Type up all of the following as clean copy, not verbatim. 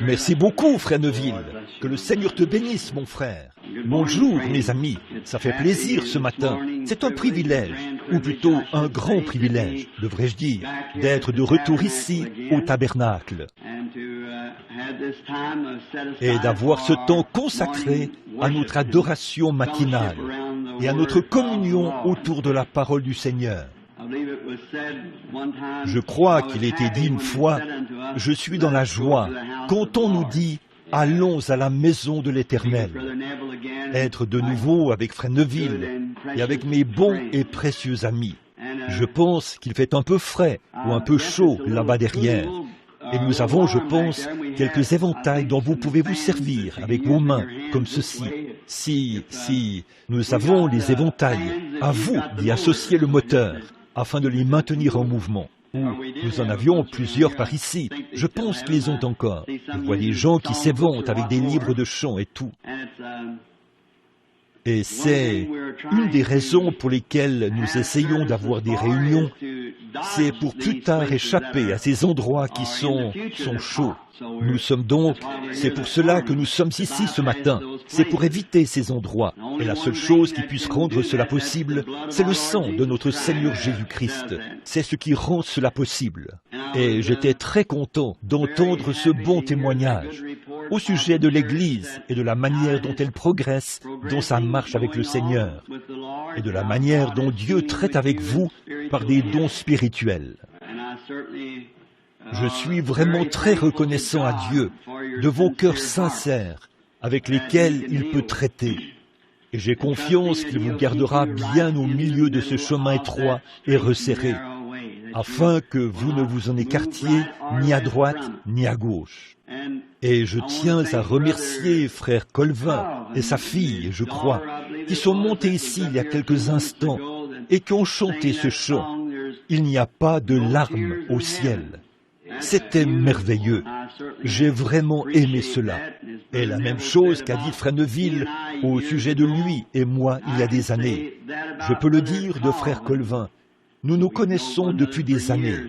Merci beaucoup, frère Neville. Que le Seigneur te bénisse, mon frère. Bonjour, mes amis. Ça fait plaisir ce matin. C'est un privilège, ou plutôt un grand privilège, devrais-je dire, d'être de retour ici, au tabernacle, et d'avoir ce temps consacré à notre adoration matinale et à notre communion autour de la parole du Seigneur. Je crois qu'il a été dit une fois, « Je suis dans la joie quand on nous dit « Allons à la maison de l'Éternel ». Être de nouveau avec frère Neville et avec mes bons et précieux amis. Je pense qu'il fait un peu frais ou un peu chaud là-bas derrière. Et nous avons, je pense, quelques éventails dont vous pouvez vous servir avec vos mains, comme ceci. Si nous avons les éventails, à vous d'y associer le moteur, afin de les maintenir en mouvement. Nous en avions plusieurs par ici. Je pense qu'ils les ont encore. Je vois des gens qui s'éventent avec des livres de chant et tout. Et c'est une des raisons pour lesquelles nous essayons d'avoir des réunions, c'est pour plus tard échapper à ces endroits qui sont chauds. C'est pour cela que nous sommes ici ce matin. C'est pour éviter ces endroits. Et la seule chose qui puisse rendre cela possible, c'est le sang de notre Seigneur Jésus-Christ. C'est ce qui rend cela possible. Et j'étais très content d'entendre ce bon témoignage au sujet de l'Église et de la manière dont elle progresse dans sa marche avec le Seigneur et de la manière dont Dieu traite avec vous par des dons spirituels. Je suis vraiment très reconnaissant à Dieu de vos cœurs sincères avec lesquels il peut traiter. Et j'ai confiance qu'il vous gardera bien au milieu de ce chemin étroit et resserré, afin que vous ne vous en écartiez ni à droite ni à gauche. Et je tiens à remercier frère Colvin et sa fille, je crois, qui sont montés ici il y a quelques instants et qui ont chanté ce chant. Il n'y a pas de larmes au ciel. C'était merveilleux. J'ai vraiment aimé cela. Et la même chose qu'a dit frère Neville au sujet de lui et moi il y a des années. Je peux le dire de frère Colvin. Nous nous connaissons depuis des années.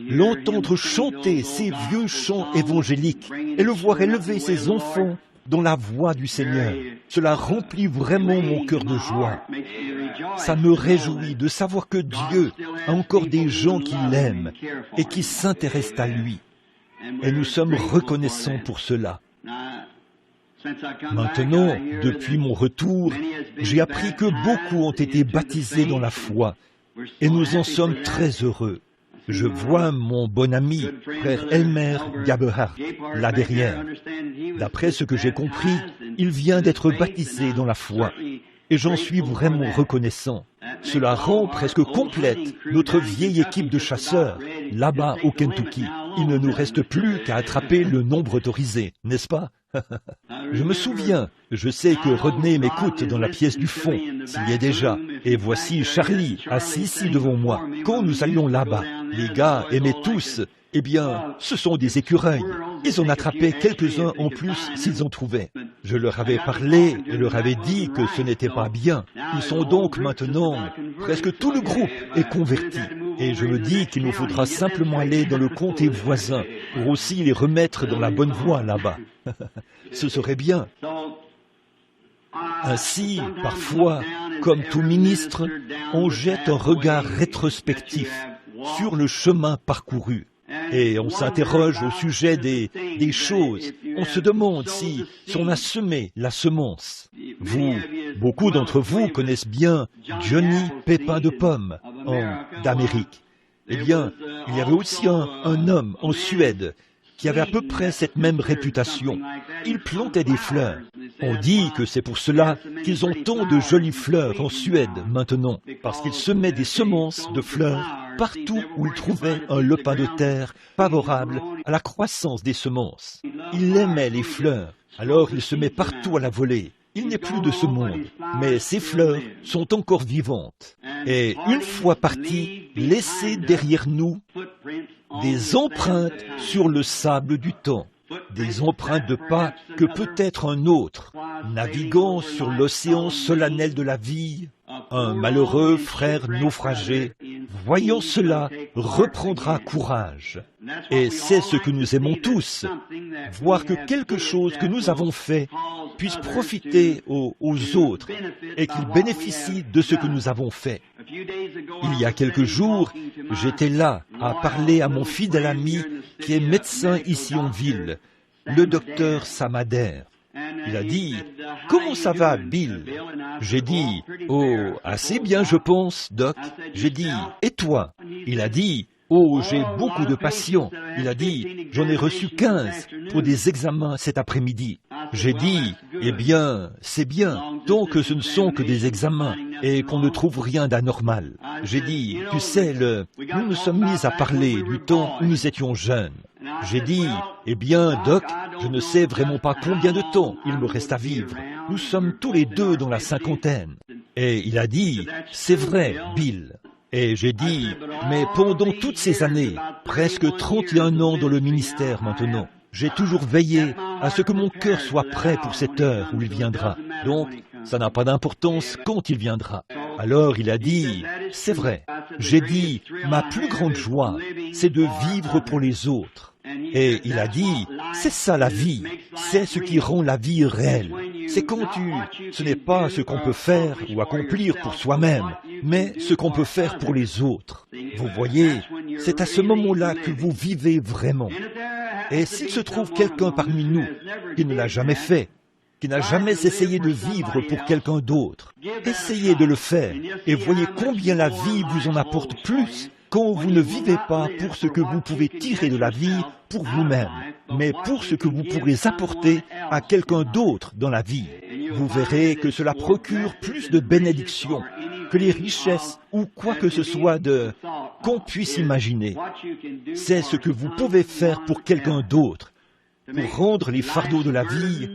L'entendre chanter ces vieux chants évangéliques et le voir élever ses enfants dans la voix du Seigneur, cela remplit vraiment mon cœur de joie. Ça me réjouit de savoir que Dieu a encore des gens qui l'aiment et qui s'intéressent à lui. Et nous sommes reconnaissants pour cela. Maintenant, depuis mon retour, j'ai appris que beaucoup ont été baptisés dans la foi et nous en sommes très heureux. Je vois mon bon ami, frère Elmer Gabehart, là derrière. D'après ce que j'ai compris, il vient d'être baptisé dans la foi. Et j'en suis vraiment reconnaissant. Cela rend presque complète notre vieille équipe de chasseurs, là-bas au Kentucky. Il ne nous reste plus qu'à attraper le nombre autorisé, n'est-ce pas? Je me souviens, je sais que Rodney m'écoute dans la pièce du fond, s'il y est déjà. Et voici Charlie, assis ici devant moi. Quand nous allions là-bas, les gars aimaient tous. Eh bien, ce sont des écureuils. Ils en attrapaient quelques-uns en plus s'ils en trouvaient. Je leur avais parlé et leur avais dit que ce n'était pas bien. Ils sont donc maintenant, presque tout le groupe est converti. Et je me dis qu'il nous faudra simplement aller dans le comté voisin pour aussi les remettre dans la bonne voie là-bas. Ce serait bien. Ainsi, parfois, comme tout ministre, on jette un regard rétrospectif sur le chemin parcouru. Et on s'interroge au sujet des choses. On se demande si on a semé la semence. Beaucoup d'entre vous connaissent bien Johnny Pépin de Pomme d'Amérique. Eh bien, il y avait aussi un homme en Suède qui avait à peu près cette même réputation. Il plantait des fleurs. On dit que c'est pour cela qu'ils ont tant de jolies fleurs en Suède maintenant, parce qu'ils semaient des semences de fleurs partout où ils trouvaient un lopin de terre favorable à la croissance des semences. Il aimait les fleurs, alors il semait partout à la volée. Il n'est plus de ce monde, mais ces fleurs sont encore vivantes. Et une fois parties, laissées derrière nous des empreintes sur le sable du temps, des empreintes de pas que peut-être un autre, naviguant sur l'océan solennel de la vie, un malheureux frère naufragé, voyant cela, reprendra courage. Et c'est ce que nous aimons tous, voir que quelque chose que nous avons fait puisse profiter aux autres et qu'ils bénéficient de ce que nous avons fait. Il y a quelques jours, j'étais là à parler à mon fidèle ami qui est médecin ici en ville, le docteur Samader. Il a dit, « Comment ça va, Bill ?» J'ai dit, « Oh, assez bien, je pense, Doc. » J'ai dit, « Et toi ?» Il a dit, « Oh, j'ai beaucoup de patients. » Il a dit, « J'en ai reçu 15 pour des examens cet après-midi. » J'ai dit, « Eh bien, c'est bien, tant que ce ne sont que des examens et qu'on ne trouve rien d'anormal. » J'ai dit, « Tu sais, nous nous sommes mis à parler du temps où nous étions jeunes. » J'ai dit, « Eh bien, Doc, je ne sais vraiment pas combien de temps il me reste à vivre. Nous sommes tous les deux dans la cinquantaine. » Et il a dit, « C'est vrai, Bill. » Et j'ai dit, « Mais pendant toutes ces années, presque 31 ans dans le ministère maintenant, j'ai toujours veillé à ce que mon cœur soit prêt pour cette heure où il viendra. Donc, ça n'a pas d'importance quand il viendra. » Alors il a dit, « C'est vrai. » J'ai dit, « Ma plus grande joie, c'est de vivre pour les autres. » Et il a dit, c'est ça la vie, c'est ce qui rend la vie réelle. C'est quand ce n'est pas ce qu'on peut faire ou accomplir pour soi-même, mais ce qu'on peut faire pour les autres. Vous voyez, c'est à ce moment-là que vous vivez vraiment. Et s'il se trouve quelqu'un parmi nous qui ne l'a jamais fait, qui n'a jamais essayé de vivre pour quelqu'un d'autre, essayez de le faire et voyez combien la vie vous en apporte plus quand vous ne vivez pas pour ce que vous pouvez tirer de la vie pour vous-même, mais pour ce que vous pourrez apporter à quelqu'un d'autre dans la vie. Vous verrez que cela procure plus de bénédictions que les richesses ou quoi que ce soit qu'on puisse imaginer. C'est ce que vous pouvez faire pour quelqu'un d'autre, pour rendre les fardeaux de la vie.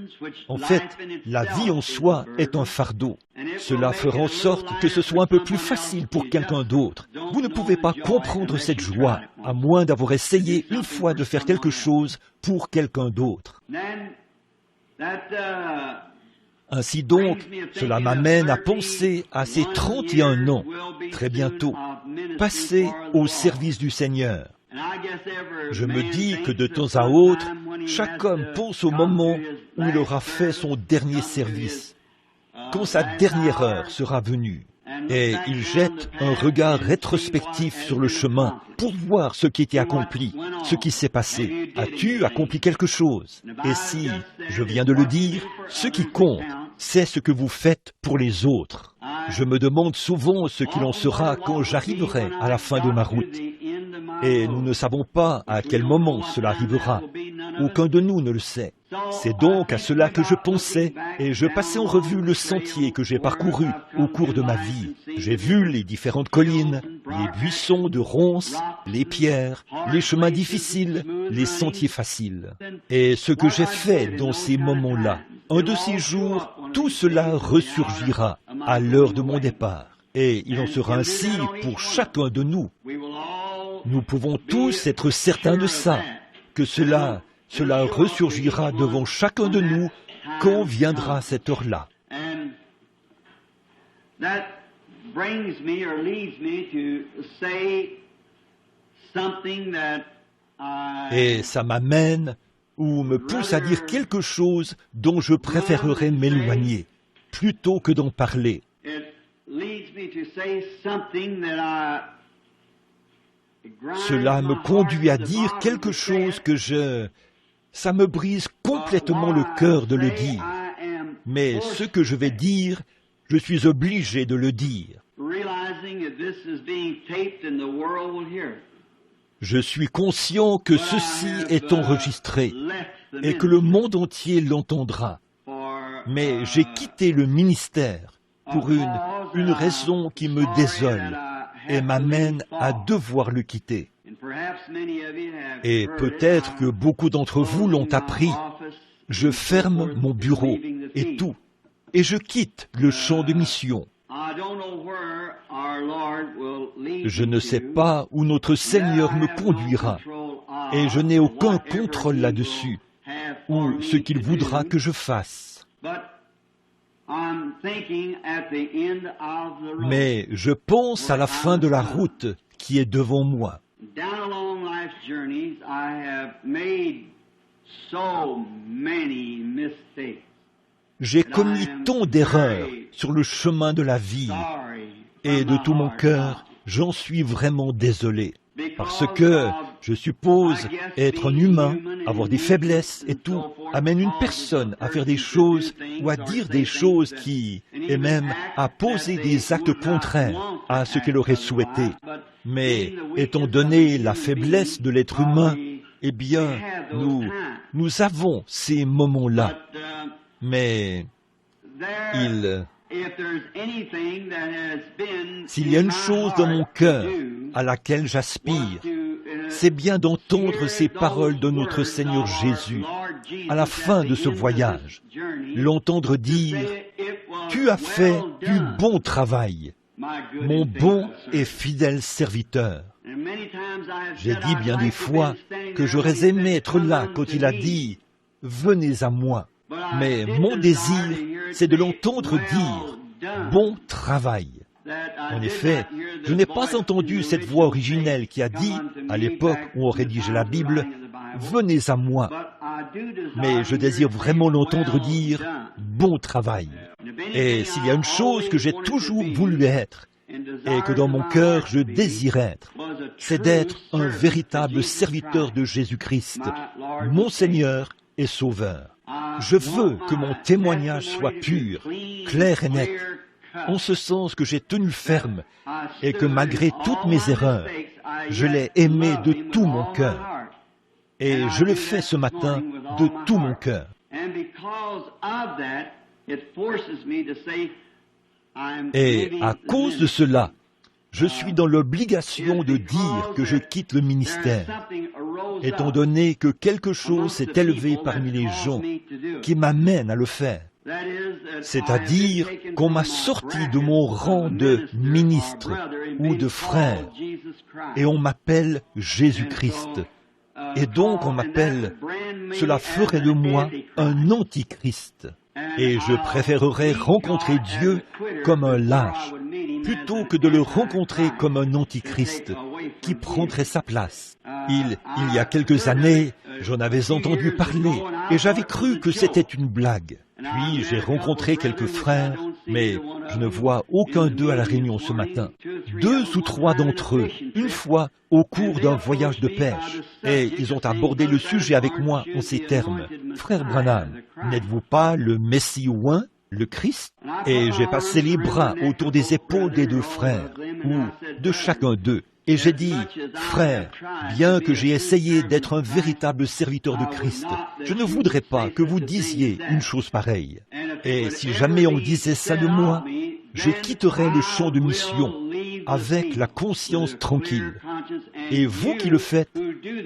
En fait, la vie en soi est un fardeau. Cela fera en sorte que ce soit un peu plus facile pour quelqu'un d'autre. Vous ne pouvez pas comprendre cette joie, à moins d'avoir essayé une fois de faire quelque chose pour quelqu'un d'autre. Ainsi donc, cela m'amène à penser à ces 31 ans, très bientôt, passés au service du Seigneur. Je me dis que de temps à autre, chaque homme pense au moment où il aura fait son dernier service, quand sa dernière heure sera venue, et il jette un regard rétrospectif sur le chemin pour voir ce qui était accompli, ce qui s'est passé. As-tu accompli quelque chose? Et si, je viens de le dire, ce qui compte, c'est ce que vous faites pour les autres. Je me demande souvent ce qu'il en sera quand j'arriverai à la fin de ma route. Et nous ne savons pas à quel moment cela arrivera. Aucun de nous ne le sait. C'est donc à cela que je pensais, et je passais en revue le sentier que j'ai parcouru au cours de ma vie. J'ai vu les différentes collines, les buissons de ronces, les pierres, les chemins difficiles, les sentiers faciles. Et ce que j'ai fait dans ces moments-là, un de ces jours, tout cela ressurgira à l'heure de mon départ. Et il en sera ainsi pour chacun de nous. Nous pouvons tous être certains de ça, que cela ressurgira devant chacun de nous quand viendra cette heure-là. Et ça m'amène ou me pousse à dire quelque chose dont je préférerais m'éloigner, plutôt que d'en parler. Cela me conduit à dire quelque chose que ça me brise complètement le cœur de le dire. Mais ce que je vais dire, je suis obligé de le dire. Je suis conscient que ceci est enregistré et que le monde entier l'entendra. Mais j'ai quitté le ministère pour une raison qui me désole et m'amène à devoir le quitter. Et peut-être que beaucoup d'entre vous l'ont appris. Je ferme mon bureau et tout, et je quitte le champ de mission. Je ne sais pas où notre Seigneur me conduira, et je n'ai aucun contrôle là-dessus, ou ce qu'il voudra que je fasse. Mais je pense à la fin de la route qui est devant moi. Down along life's journeys, I have made so many mistakes. J'ai commis tant d'erreurs sur le chemin de la vie, Sorry. et de tout mon cœur, j'en suis vraiment désolé. Parce que, je suppose, être un humain, avoir des faiblesses et tout, amène une personne à faire des choses ou à dire des choses et même à poser des actes contraires à ce qu'elle aurait souhaité. Mais, étant donné la faiblesse de l'être humain, eh bien, nous avons ces moments-là. Mais, s'il y a une chose dans mon cœur à laquelle j'aspire, c'est bien d'entendre ces paroles de notre Seigneur Jésus à la fin de ce voyage, l'entendre dire « Tu as fait du bon travail, mon bon et fidèle serviteur. » J'ai dit bien des fois que j'aurais aimé être là quand il a dit « Venez à moi ». Mais mon désir, c'est de l'entendre dire « Bon travail ». En effet, je n'ai pas entendu cette voix originelle qui a dit, à l'époque où on rédigeait la Bible, « Venez à moi ». Mais je désire vraiment l'entendre dire « Bon travail ». Et s'il y a une chose que j'ai toujours voulu être, et que dans mon cœur je désire être, c'est d'être un véritable serviteur de Jésus-Christ, mon Seigneur et Sauveur. Je veux que mon témoignage soit pur, clair et net, en ce sens que j'ai tenu ferme et que malgré toutes mes erreurs, je l'ai aimé de tout mon cœur. Et je le fais ce matin de tout mon cœur. Et à cause de cela, je suis dans l'obligation de dire que je quitte le ministère, étant donné que quelque chose s'est élevé parmi les gens qui m'amène à le faire. C'est-à-dire qu'on m'a sorti de mon rang de ministre ou de frère, et on m'appelle Jésus-Christ. Et donc on m'appelle, cela ferait de moi un antichrist. Et je préférerais rencontrer Dieu comme un lâche, plutôt que de le rencontrer comme un antichrist qui prendrait sa place. Il y a quelques années, j'en avais entendu parler et j'avais cru que c'était une blague. Puis j'ai rencontré quelques frères, mais je ne vois aucun d'eux à la réunion ce matin. 2 ou 3 d'entre eux, une fois au cours d'un voyage de pêche, et ils ont abordé le sujet avec moi en ces termes. « Frère Branham, n'êtes-vous pas le Messie oint, le Christ ?» Et j'ai passé les bras autour des épaules des 2 frères, ou de chacun d'eux. Et j'ai dit, « Frère, bien que j'ai essayé d'être un véritable serviteur de Christ, je ne voudrais pas que vous disiez une chose pareille. Et si jamais on disait ça de moi, je quitterais le champ de mission avec la conscience tranquille. Et vous qui le faites,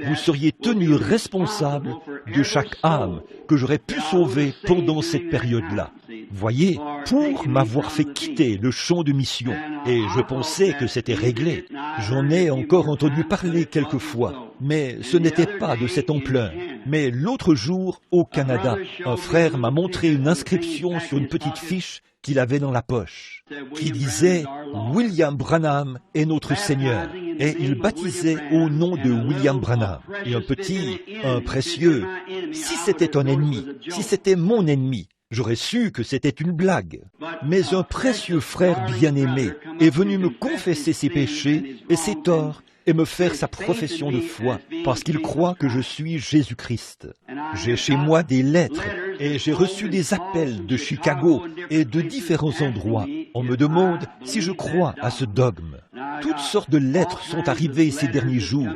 vous seriez tenu responsable de chaque âme que j'aurais pu sauver pendant cette période-là. Voyez, pour m'avoir fait quitter le champ de mission, et je pensais que c'était réglé. J'en ai encore entendu parler quelquefois, mais ce n'était pas de cette ampleur. Mais l'autre jour, au Canada, un frère m'a montré une inscription sur une petite fiche qu'il avait dans la poche, qui disait « William Branham est notre Seigneur ». Et il baptisait au nom de William Branham. Et un précieux, si c'était un ennemi, si c'était mon ennemi, j'aurais su que c'était une blague. Mais un précieux frère bien-aimé est venu me confesser ses péchés et ses torts et me faire sa profession de foi, parce qu'il croit que je suis Jésus-Christ. J'ai chez moi des lettres, et j'ai reçu des appels de Chicago et de différents endroits. On me demande si je crois à ce dogme. Toutes sortes de lettres sont arrivées ces derniers jours,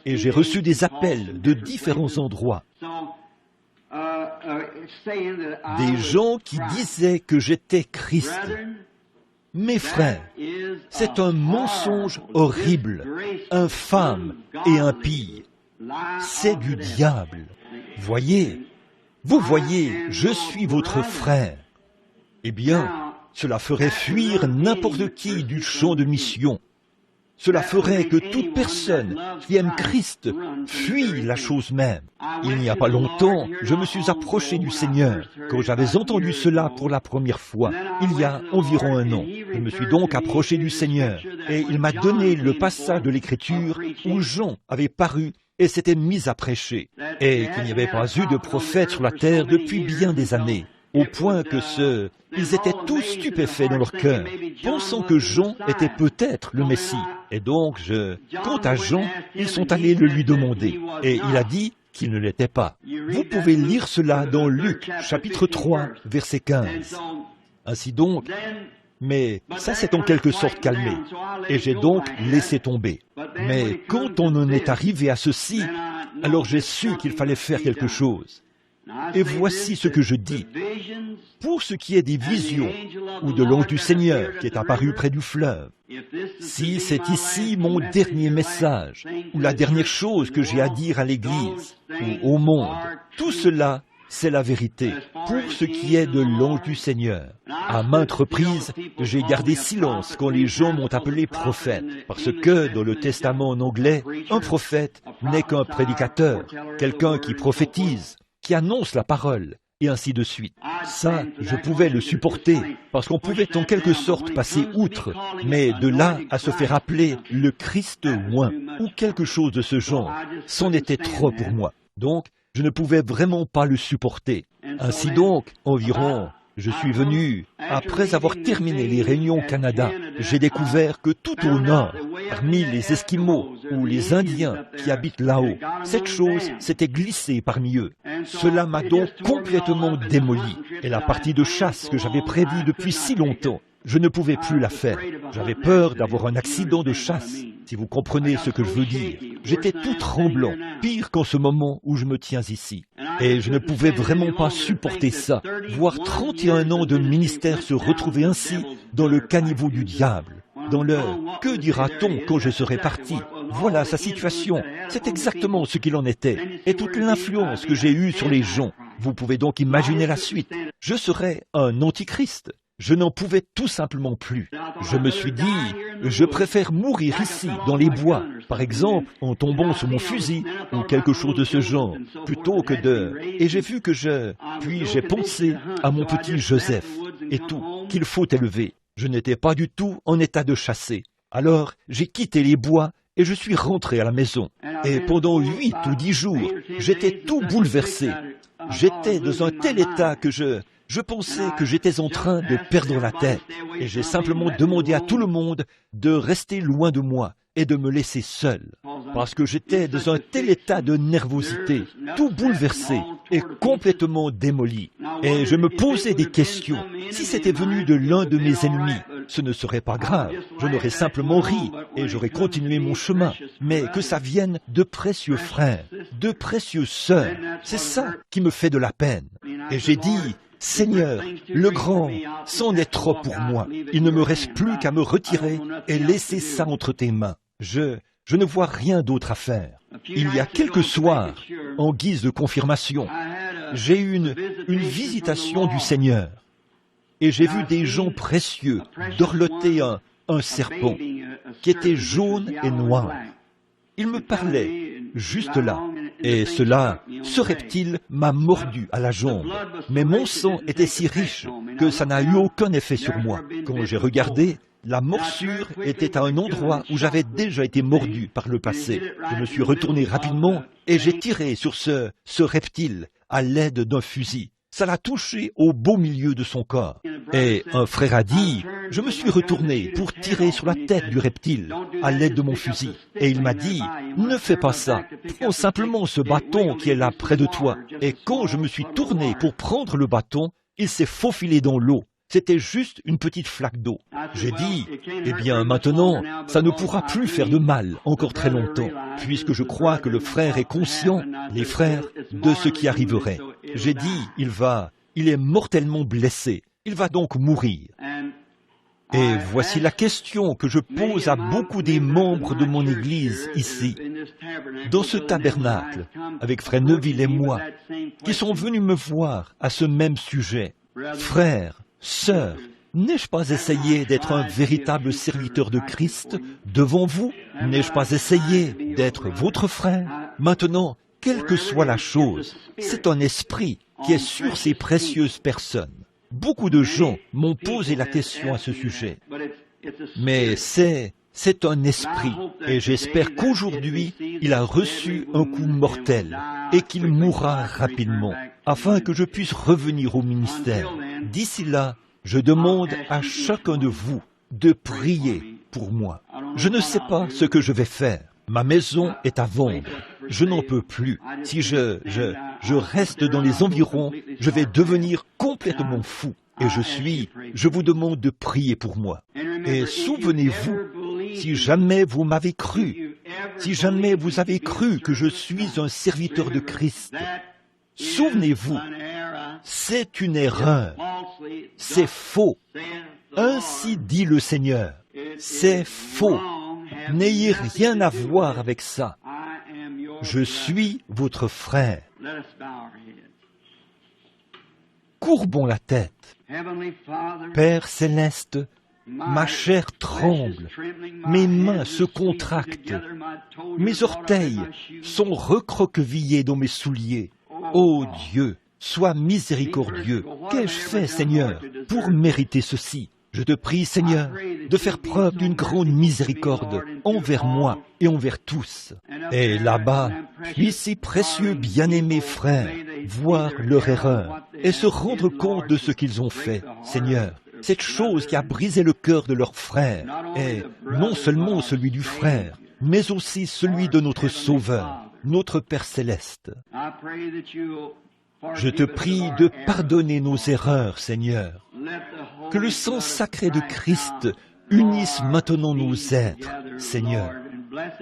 et j'ai reçu des appels de différents endroits. Des gens qui disaient que j'étais Christ. Mes frères, c'est un mensonge horrible, infâme et impie. C'est du diable. Vous voyez, je suis votre frère. Eh bien, cela ferait fuir n'importe qui du champ de mission. Cela ferait que toute personne qui aime Christ fuit la chose même. Il n'y a pas longtemps, je me suis approché du Seigneur quand j'avais entendu cela pour la première fois, il y a environ un an. Je me suis donc approché du Seigneur et il m'a donné le passage de l'Écriture où Jean avait paru et s'était mis à prêcher, et qu'il n'y avait pas eu de prophète sur la terre depuis bien des années, au point que ils étaient tous stupéfaits dans leur cœur, pensant que Jean était peut-être le Messie. Et donc, quant à Jean, ils sont allés le lui demander, et il a dit qu'il ne l'était pas. Vous pouvez lire cela dans Luc, chapitre 3, verset 15. Ainsi donc, mais ça s'est en quelque sorte calmé, et j'ai donc laissé tomber. Mais quand on en est arrivé à ceci, alors j'ai su qu'il fallait faire quelque chose. Et voici ce que je dis. Pour ce qui est des visions, ou de l'ange du Seigneur qui est apparu près du fleuve, si c'est ici mon dernier message, ou la dernière chose que j'ai à dire à l'Église, ou au monde, tout cela, c'est la vérité, pour ce qui est de l'ange du Seigneur. À maintes reprises, j'ai gardé silence quand les gens m'ont appelé prophète, parce que, dans le Testament en anglais, un prophète n'est qu'un prédicateur, quelqu'un qui prophétise, qui annonce la parole, et ainsi de suite. Ça, je pouvais le supporter, parce qu'on pouvait en quelque sorte passer outre, mais de là à se faire appeler le Christ oint, ou quelque chose de ce genre, c'en était trop pour moi. Donc, je ne pouvais vraiment pas le supporter. Ainsi donc, je suis venu, après avoir terminé les réunions au Canada, j'ai découvert que tout au nord, parmi les Esquimaux ou les Indiens qui habitent là-haut, cette chose s'était glissée parmi eux. Cela m'a donc complètement démoli, et la partie de chasse que j'avais prévue depuis si longtemps, je ne pouvais plus la faire. J'avais peur d'avoir un accident de chasse, si vous comprenez ce que je veux dire. J'étais tout tremblant, pire qu'en ce moment où je me tiens ici. Et je ne pouvais vraiment pas supporter ça, voir 31 ans de ministère se retrouver ainsi dans le caniveau du diable. Dans le « que dira-t-on quand je serai parti ?» Voilà sa situation. C'est exactement ce qu'il en était. Et toute l'influence que j'ai eue sur les gens. Vous pouvez donc imaginer la suite. Je serais un antichrist. Je n'en pouvais tout simplement plus. Je me suis dit, je préfère mourir ici, dans les bois, par exemple, en tombant sur mon fusil, ou quelque chose de ce genre, plutôt que de... Et j'ai vu que Puis j'ai pensé à mon petit Joseph, et tout, qu'il faut élever. Je n'étais pas du tout en état de chasser. Alors, j'ai quitté les bois, et je suis rentré à la maison. Et pendant 8 ou 10 jours, j'étais tout bouleversé. J'étais dans un tel état que je pensais que j'étais en train de perdre la tête, et j'ai simplement demandé à tout le monde de rester loin de moi et de me laisser seul, parce que j'étais dans un tel état de nervosité, tout bouleversé et complètement démoli. Et je me posais des questions. Si c'était venu de l'un de mes ennemis, ce ne serait pas grave. Je n'aurais simplement ri et j'aurais continué mon chemin. Mais que ça vienne de précieux frères, de précieuses sœurs, c'est ça qui me fait de la peine. Et j'ai dit... Seigneur, le grand, c'en est trop pour moi. Il ne me reste plus qu'à me retirer et laisser ça entre tes mains. Je ne vois rien d'autre à faire. Il y a quelques soirs, en guise de confirmation, j'ai eu une visitation du Seigneur. Et j'ai vu des gens précieux dorloter un serpent qui était jaune et noir. Il me parlait, juste là. Et ce reptile m'a mordu à la jambe. Mais mon sang était si riche que ça n'a eu aucun effet sur moi. Quand j'ai regardé, la morsure était à un endroit où j'avais déjà été mordu par le passé. Je me suis retourné rapidement et j'ai tiré sur ce reptile à l'aide d'un fusil. Ça l'a touché au beau milieu de son corps. Et un frère a dit, je me suis retourné pour tirer sur la tête du reptile à l'aide de mon fusil. Et il m'a dit, ne fais pas ça, prends simplement ce bâton qui est là près de toi. Et quand je me suis tourné pour prendre le bâton, il s'est faufilé dans l'eau. C'était juste une petite flaque d'eau. J'ai dit, eh bien maintenant, ça ne pourra plus faire de mal encore très longtemps, puisque je crois que le frère est conscient, les frères, de ce qui arriverait. J'ai dit, il est mortellement blessé, il va donc mourir. Et voici la question que je pose à beaucoup des membres de mon Église ici, dans ce tabernacle, avec frère Neville et moi, qui sont venus me voir à ce même sujet. Frères, sœurs, N'ai-je pas essayé d'être un véritable serviteur de Christ devant vous? N'ai-je pas essayé d'être votre frère? Maintenant, quelle que soit la chose, c'est un esprit qui est sur ces précieuses personnes. Beaucoup de gens m'ont posé la question à ce sujet. Mais c'est un esprit, et j'espère qu'aujourd'hui, il a reçu un coup mortel et qu'il mourra rapidement, afin que je puisse revenir au ministère. D'ici là, je demande à chacun de vous de prier pour moi. Je ne sais pas ce que je vais faire. Ma maison est à vendre. Je n'en peux plus. Si je reste dans les environs, je vais devenir complètement fou. Et je vous demande de prier pour moi. Et souvenez-vous, si jamais vous m'avez cru, si jamais vous avez cru que je suis un serviteur de Christ, souvenez-vous, c'est une erreur, c'est faux. Ainsi dit le Seigneur, c'est faux. N'ayez rien à voir avec ça. Je suis votre frère. Courbons la tête. Père céleste, ma chair tremble, mes mains se contractent, mes orteils sont recroquevillés dans mes souliers. Ô Dieu, sois miséricordieux. Qu'ai-je fait, Seigneur, pour mériter ceci? Je te prie, Seigneur, de faire preuve d'une grande miséricorde envers moi et envers tous. Et là-bas, puis ces précieux bien-aimés frères voir leur erreur et se rendre compte de ce qu'ils ont fait, Seigneur. Cette chose qui a brisé le cœur de leur frère est non seulement celui du frère, mais aussi celui de notre Sauveur, notre Père céleste. Je te prie de pardonner nos erreurs, Seigneur. Que le sang sacré de Christ unisse maintenant nos êtres, Seigneur.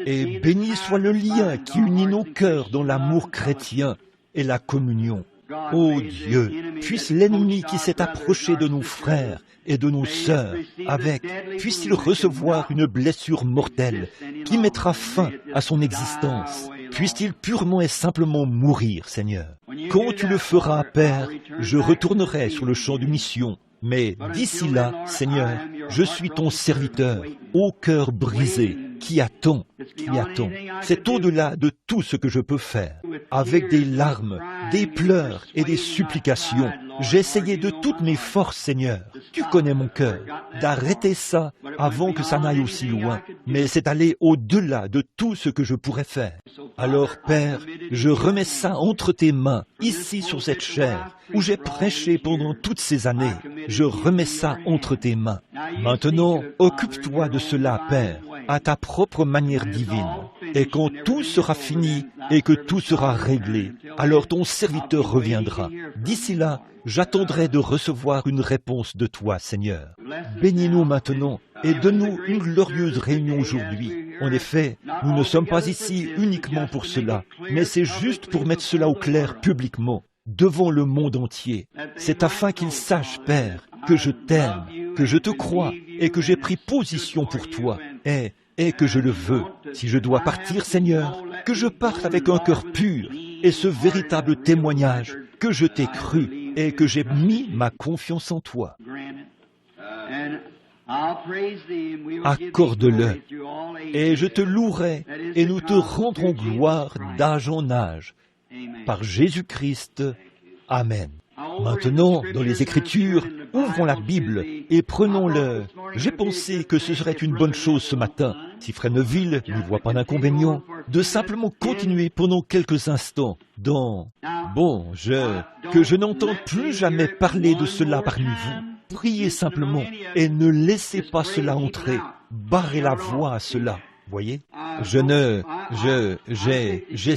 Et béni soit le lien qui unit nos cœurs dans l'amour chrétien et la communion. Ô Dieu, puisse l'ennemi qui s'est approché de nos frères et de nos sœurs puisse-t-il recevoir une blessure mortelle qui mettra fin à son existence. Puisse-t-il purement et simplement mourir, Seigneur. Quand tu le feras, Père, je retournerai sur le champ de mission. Mais d'ici là, Seigneur, je suis ton serviteur, au cœur brisé, qui attend. C'est au-delà de tout ce que je peux faire. Avec des larmes, des pleurs et des supplications, j'ai essayé de toutes mes forces, Seigneur. Tu connais mon cœur, d'arrêter ça avant que ça n'aille aussi loin. Mais c'est aller au-delà de tout ce que je pourrais faire. Alors, Père, je remets ça entre tes mains, ici sur cette chaire, où j'ai prêché pendant toutes ces années. Je remets ça entre tes mains. Maintenant, occupe-toi de cela, Père, à ta propre manière divine. Et quand tout sera fini et que tout sera réglé, alors ton serviteur reviendra. D'ici là, j'attendrai de recevoir une réponse de toi, Seigneur. Bénis-nous maintenant et donne-nous une glorieuse réunion aujourd'hui. En effet, nous ne sommes pas ici uniquement pour cela, mais c'est juste pour mettre cela au clair publiquement, devant le monde entier. C'est afin qu'ils sachent, Père, que je t'aime, que je te crois et que j'ai pris position pour toi. Et que je le veux. Si je dois partir, Seigneur, que je parte avec un cœur pur et ce véritable témoignage que je t'ai cru et que j'ai mis ma confiance en toi. Accorde-le, et je te louerai, et nous te rendrons gloire d'âge en âge. Par Jésus-Christ. Amen. Maintenant, dans les Écritures, ouvrons la Bible et prenons-le. J'ai pensé que ce serait une bonne chose ce matin, si Frère Neville n'y voit pas d'inconvénient, de simplement continuer pendant quelques instants dans... que je n'entende plus jamais parler de cela parmi vous. Priez simplement et ne laissez pas cela entrer. Barrez la voie à cela. Voyez, j'ai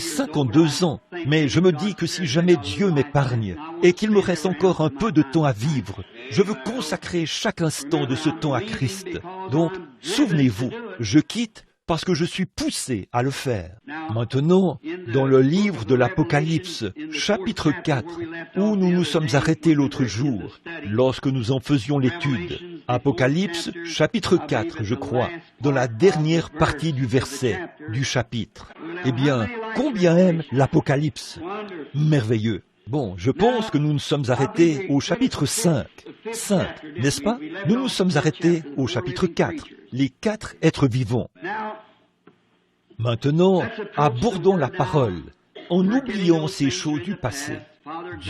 52 ans, mais je me dis que si jamais Dieu m'épargne et qu'il me reste encore un peu de temps à vivre, je veux consacrer chaque instant de ce temps à Christ. Donc, souvenez-vous, je quitte parce que je suis poussé à le faire. Maintenant, dans le livre de l'Apocalypse, chapitre 4, où nous nous sommes arrêtés l'autre jour, lorsque nous en faisions l'étude, Apocalypse, chapitre 4, je crois, dans la dernière partie du verset, du chapitre. Eh bien, combien aime l'Apocalypse? Merveilleux. Bon, je pense que nous nous sommes arrêtés au chapitre 5. Simple, n'est-ce pas? Nous nous sommes arrêtés au chapitre 4, les 4 êtres vivants. Maintenant, abordons la parole, en oubliant ces choses du passé.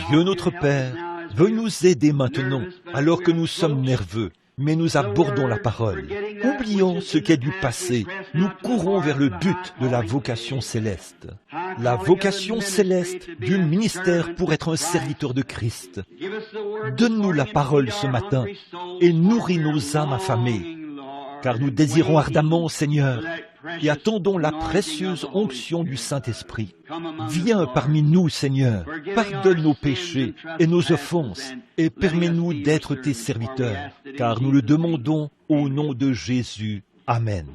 Dieu notre Père veut nous aider maintenant, alors que nous sommes nerveux, mais nous abordons la parole. Oublions ce qui est du passé, nous courons vers le but de la vocation céleste. La vocation céleste du ministère pour être un serviteur de Christ. Donne-nous la parole ce matin et nourris nos âmes affamées, car nous désirons ardemment, Seigneur, et attendons la précieuse onction du Saint-Esprit. Viens parmi nous, Seigneur, pardonne nos péchés et nos offenses, et permets-nous d'être tes serviteurs, car nous le demandons au nom de Jésus. Amen.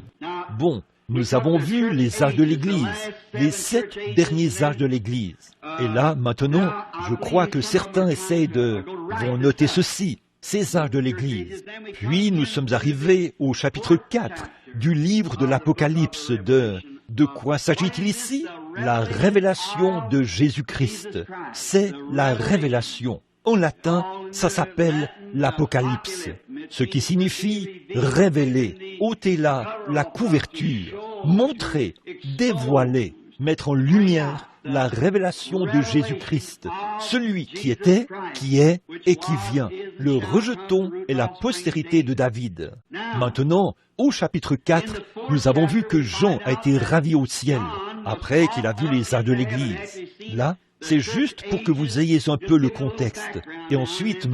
Bon, nous avons vu les âges de l'Église, les 7 derniers âges de l'Église. Et là, maintenant, je crois que certains vont noter ceci, ces âges de l'Église. Puis nous sommes arrivés au chapitre 4 du livre de l'Apocalypse. De quoi s'agit-il ici? La révélation de Jésus-Christ. C'est la révélation. En latin, ça s'appelle l'Apocalypse, ce qui signifie révéler, ôter la couverture, montrer, dévoiler, mettre en lumière la révélation de Jésus-Christ, celui qui était, qui est et qui vient, le rejeton et la postérité de David. Maintenant, au chapitre 4, nous avons vu que Jean a été ravi au ciel, après qu'il a vu les âges de l'Église. Là, c'est juste pour que vous ayez un peu le contexte. Et ensuite,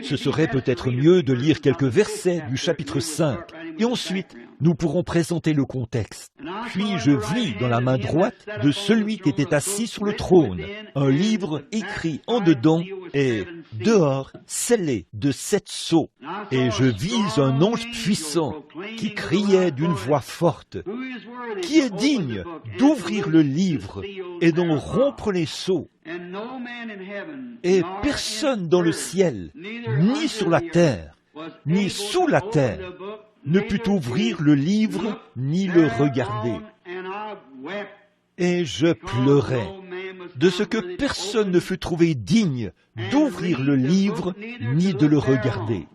ce serait peut-être mieux de lire quelques versets du chapitre 5. Et ensuite, nous pourrons présenter le contexte. Puis je vis dans la main droite de celui qui était assis sur le trône un livre écrit en dedans et dehors scellé de 7 sceaux. Et je vis un ange puissant qui criait d'une voix forte, « Qui est digne d'ouvrir le livre et d'en rompre les sceaux ?» Et personne dans le ciel, ni sur la terre, ni sous la terre, ne put ouvrir le livre ni le regarder. Et je pleurais de ce que personne ne fut trouvé digne d'ouvrir le livre ni de le regarder.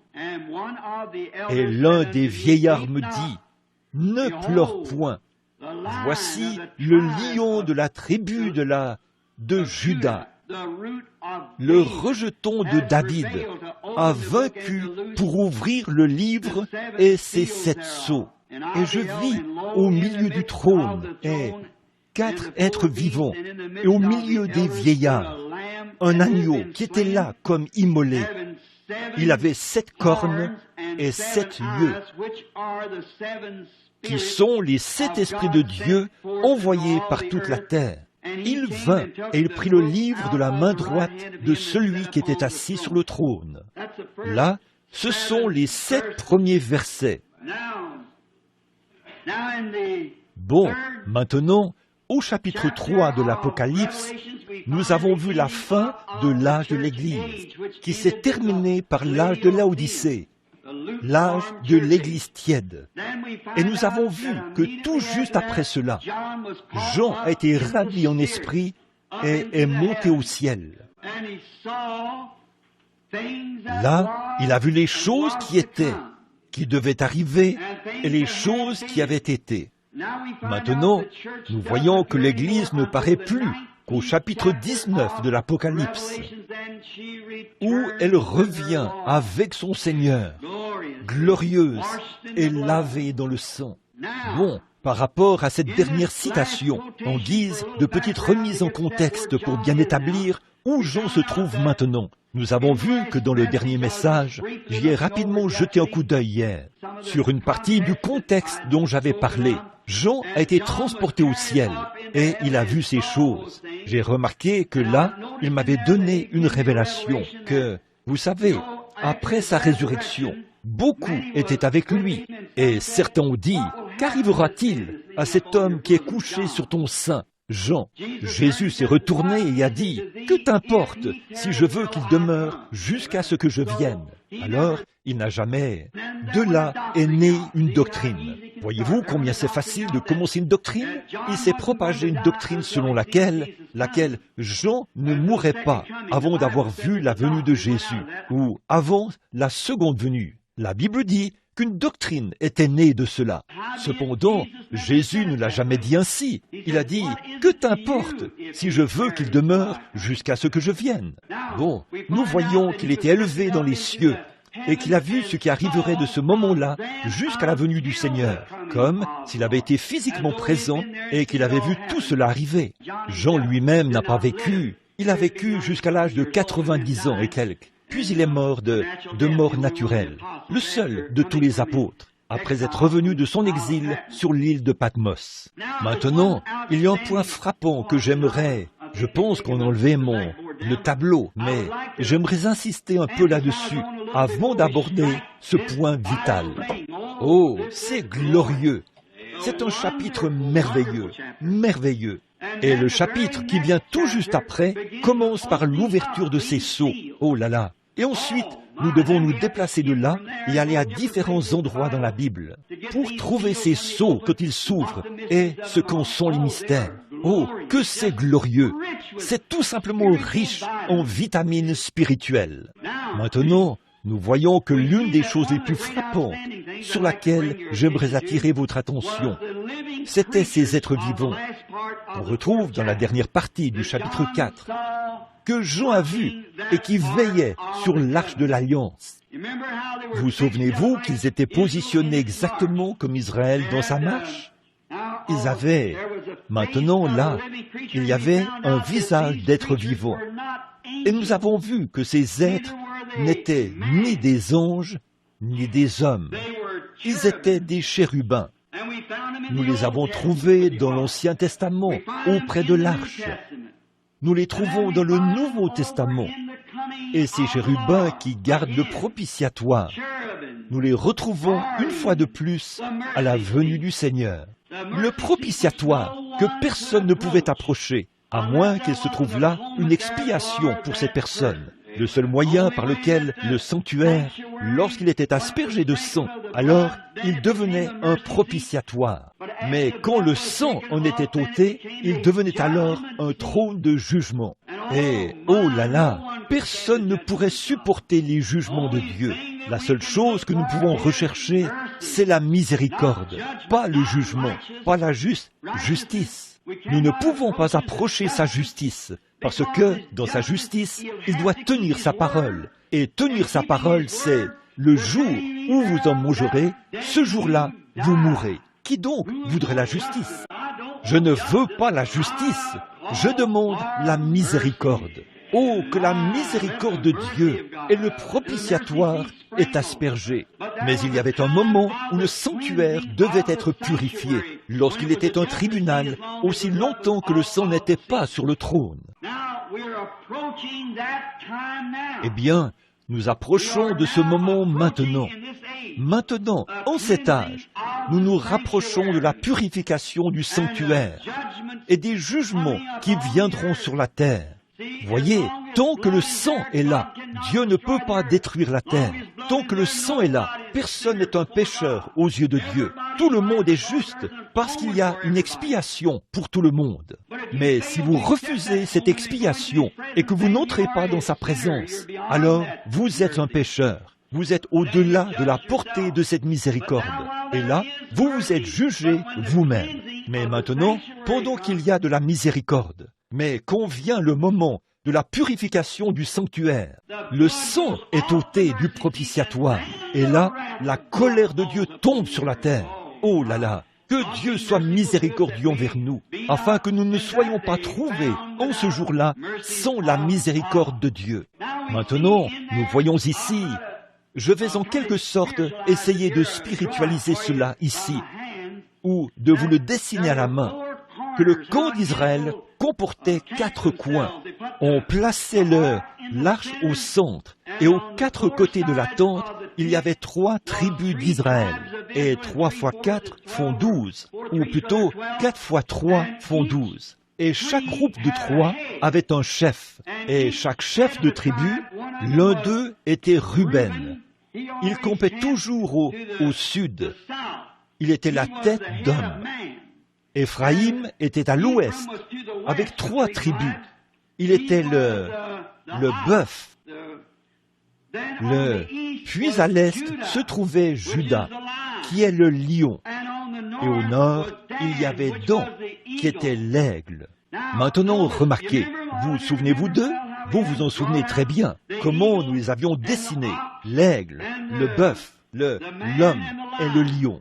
Et l'un des vieillards me dit, « Ne pleure point, voici le lion de la tribu de Juda, le rejeton de David, a vaincu pour ouvrir le livre et ses 7 sceaux. Et je vis au milieu du trône et 4 êtres vivants, et au milieu des vieillards, un agneau qui était là comme immolé. Il avait 7 cornes et 7 yeux, qui sont les 7 esprits de Dieu envoyés par toute la terre. Il vint et il prit le livre de la main droite de celui qui était assis sur le trône. Là, ce sont les 7 premiers versets. Bon, maintenant, au chapitre 3 de l'Apocalypse, nous avons vu la fin de l'âge de l'Église, qui s'est terminé par l'âge de Laodicée, l'âge de l'Église tiède. Et nous avons vu que tout juste après cela, Jean a été ravi en esprit et est monté au ciel. Là, il a vu les choses qui étaient, qui devaient arriver, et les choses qui avaient été. Maintenant, nous voyons que l'Église ne paraît plus qu'au chapitre 19 de l'Apocalypse, où elle revient avec son Seigneur, glorieuse et lavée dans le sang. Bon, par rapport à cette dernière citation, en guise de petite remise en contexte pour bien établir où Jean se trouve maintenant, nous avons vu que dans le dernier message, j'y ai rapidement jeté un coup d'œil hier, sur une partie du contexte dont j'avais parlé. Jean a été transporté au ciel et il a vu ces choses. J'ai remarqué que là, il m'avait donné une révélation que, vous savez, après sa résurrection, beaucoup étaient avec lui. Et certains ont dit, qu'arrivera-t-il à cet homme qui est couché sur ton sein, Jean? Jésus s'est retourné et a dit, que t'importe si je veux qu'il demeure jusqu'à ce que je vienne? Alors, il n'a jamais... De là est née une doctrine. Voyez-vous combien c'est facile de commencer une doctrine? Il s'est propagé une doctrine selon laquelle Jean ne mourrait pas avant d'avoir vu la venue de Jésus, ou avant la seconde venue. La Bible dit qu'une doctrine était née de cela. Cependant, Jésus ne l'a jamais dit ainsi. Il a dit, « Que t'importe si je veux qu'il demeure jusqu'à ce que je vienne ?» Bon, nous voyons qu'il était élevé dans les cieux et qu'il a vu ce qui arriverait de ce moment-là jusqu'à la venue du Seigneur, comme s'il avait été physiquement présent et qu'il avait vu tout cela arriver. Jean lui-même n'a pas vécu. Il a vécu jusqu'à l'âge de 90 ans et quelques. Puis il est mort de mort naturelle, le seul de tous les apôtres, après être revenu de son exil sur l'île de Patmos. Maintenant, il y a un point frappant que j'aimerais, je pense qu'on a enlevé le tableau, mais j'aimerais insister un peu là-dessus avant d'aborder ce point vital. Oh, c'est glorieux! C'est un chapitre merveilleux, merveilleux. Et le chapitre qui vient tout juste après commence par l'ouverture de ces sceaux. Oh là là! Et ensuite, nous devons nous déplacer de là et aller à différents endroits dans la Bible pour trouver ces sceaux quand ils s'ouvrent et ce qu'en sont les mystères. Oh, que c'est glorieux! C'est tout simplement riche en vitamines spirituelles. Maintenant, nous voyons que l'une des choses les plus frappantes sur laquelle j'aimerais attirer votre attention, c'était ces êtres vivants. On retrouve dans la dernière partie du chapitre 4 que Jean a vu et qui veillaient sur l'arche de l'Alliance. Vous souvenez-vous qu'ils étaient positionnés exactement comme Israël dans sa marche? Ils avaient, maintenant là, il y avait un visage d'être vivant. Et nous avons vu que ces êtres n'étaient ni des anges, ni des hommes. Ils étaient des chérubins. Nous les avons trouvés dans l'Ancien Testament, auprès de l'arche. Nous les trouvons dans le Nouveau Testament. Et ces chérubins qui gardent le propitiatoire, nous les retrouvons une fois de plus à la venue du Seigneur. Le propitiatoire que personne ne pouvait approcher, à moins qu'il se trouve là une expiation pour ces personnes. Le seul moyen par lequel le sanctuaire, lorsqu'il était aspergé de sang, alors il devenait un propitiatoire. Mais quand le sang en était ôté, il devenait alors un trône de jugement. Et, oh là là, personne ne pourrait supporter les jugements de Dieu. La seule chose que nous pouvons rechercher, c'est la miséricorde, pas le jugement, pas la justice. Nous ne pouvons pas approcher sa justice, parce que, dans sa justice, il doit tenir sa parole. Et tenir sa parole, c'est le jour où vous en mangerez, ce jour-là, vous mourrez. Qui donc voudrait la justice? Je ne veux pas la justice, je demande la miséricorde. Oh, que la miséricorde de Dieu et le propitiatoire est aspergé. Mais il y avait un moment où le sanctuaire devait être purifié, lorsqu'il était un tribunal, aussi longtemps que le sang n'était pas sur le trône. Eh bien, nous approchons de ce moment maintenant. Maintenant, en cet âge, nous nous rapprochons de la purification du sanctuaire et des jugements qui viendront sur la terre. Voyez, tant que le sang est là, Dieu ne peut pas détruire la terre. Tant que le sang est là, personne n'est un pécheur aux yeux de Dieu. Tout le monde est juste parce qu'il y a une expiation pour tout le monde. Mais si vous refusez cette expiation et que vous n'entrez pas dans sa présence, alors vous êtes un pécheur. Vous êtes au-delà de la portée de cette miséricorde. Et là, vous vous êtes jugé vous-même. Mais maintenant, pendant qu'il y a de la miséricorde, mais quand vient le moment de la purification du sanctuaire, le sang est ôté du propitiatoire. Et là, la colère de Dieu tombe sur la terre. Oh là là, que Dieu soit miséricordieux envers nous, afin que nous ne soyons pas trouvés en ce jour-là sans la miséricorde de Dieu. Maintenant, nous voyons ici, je vais en quelque sorte essayer de spiritualiser cela ici, ou de vous le dessiner à la main, que le camp d'Israël comportait 4 coins. On plaçait l'arche au centre, et aux 4 côtés de la tente, il y avait 3 tribus d'Israël. Et 3 fois 4 font 12, ou plutôt 4 fois 3 font 12. Et chaque groupe de 3 avait un chef, et chaque chef de tribu, l'un d'eux était Ruben. Il campait toujours au sud. il était la tête d'homme. Éphraïm était à l'ouest, avec 3 tribus. Il était le bœuf. Puis à l'est se trouvait Juda, qui est le lion. Et au nord, il y avait Dan, qui était l'aigle. Maintenant, remarquez, vous souvenez-vous d'eux? Vous vous en souvenez très bien. Comment nous les avions dessinés? L'aigle, le bœuf, l'homme et le lion.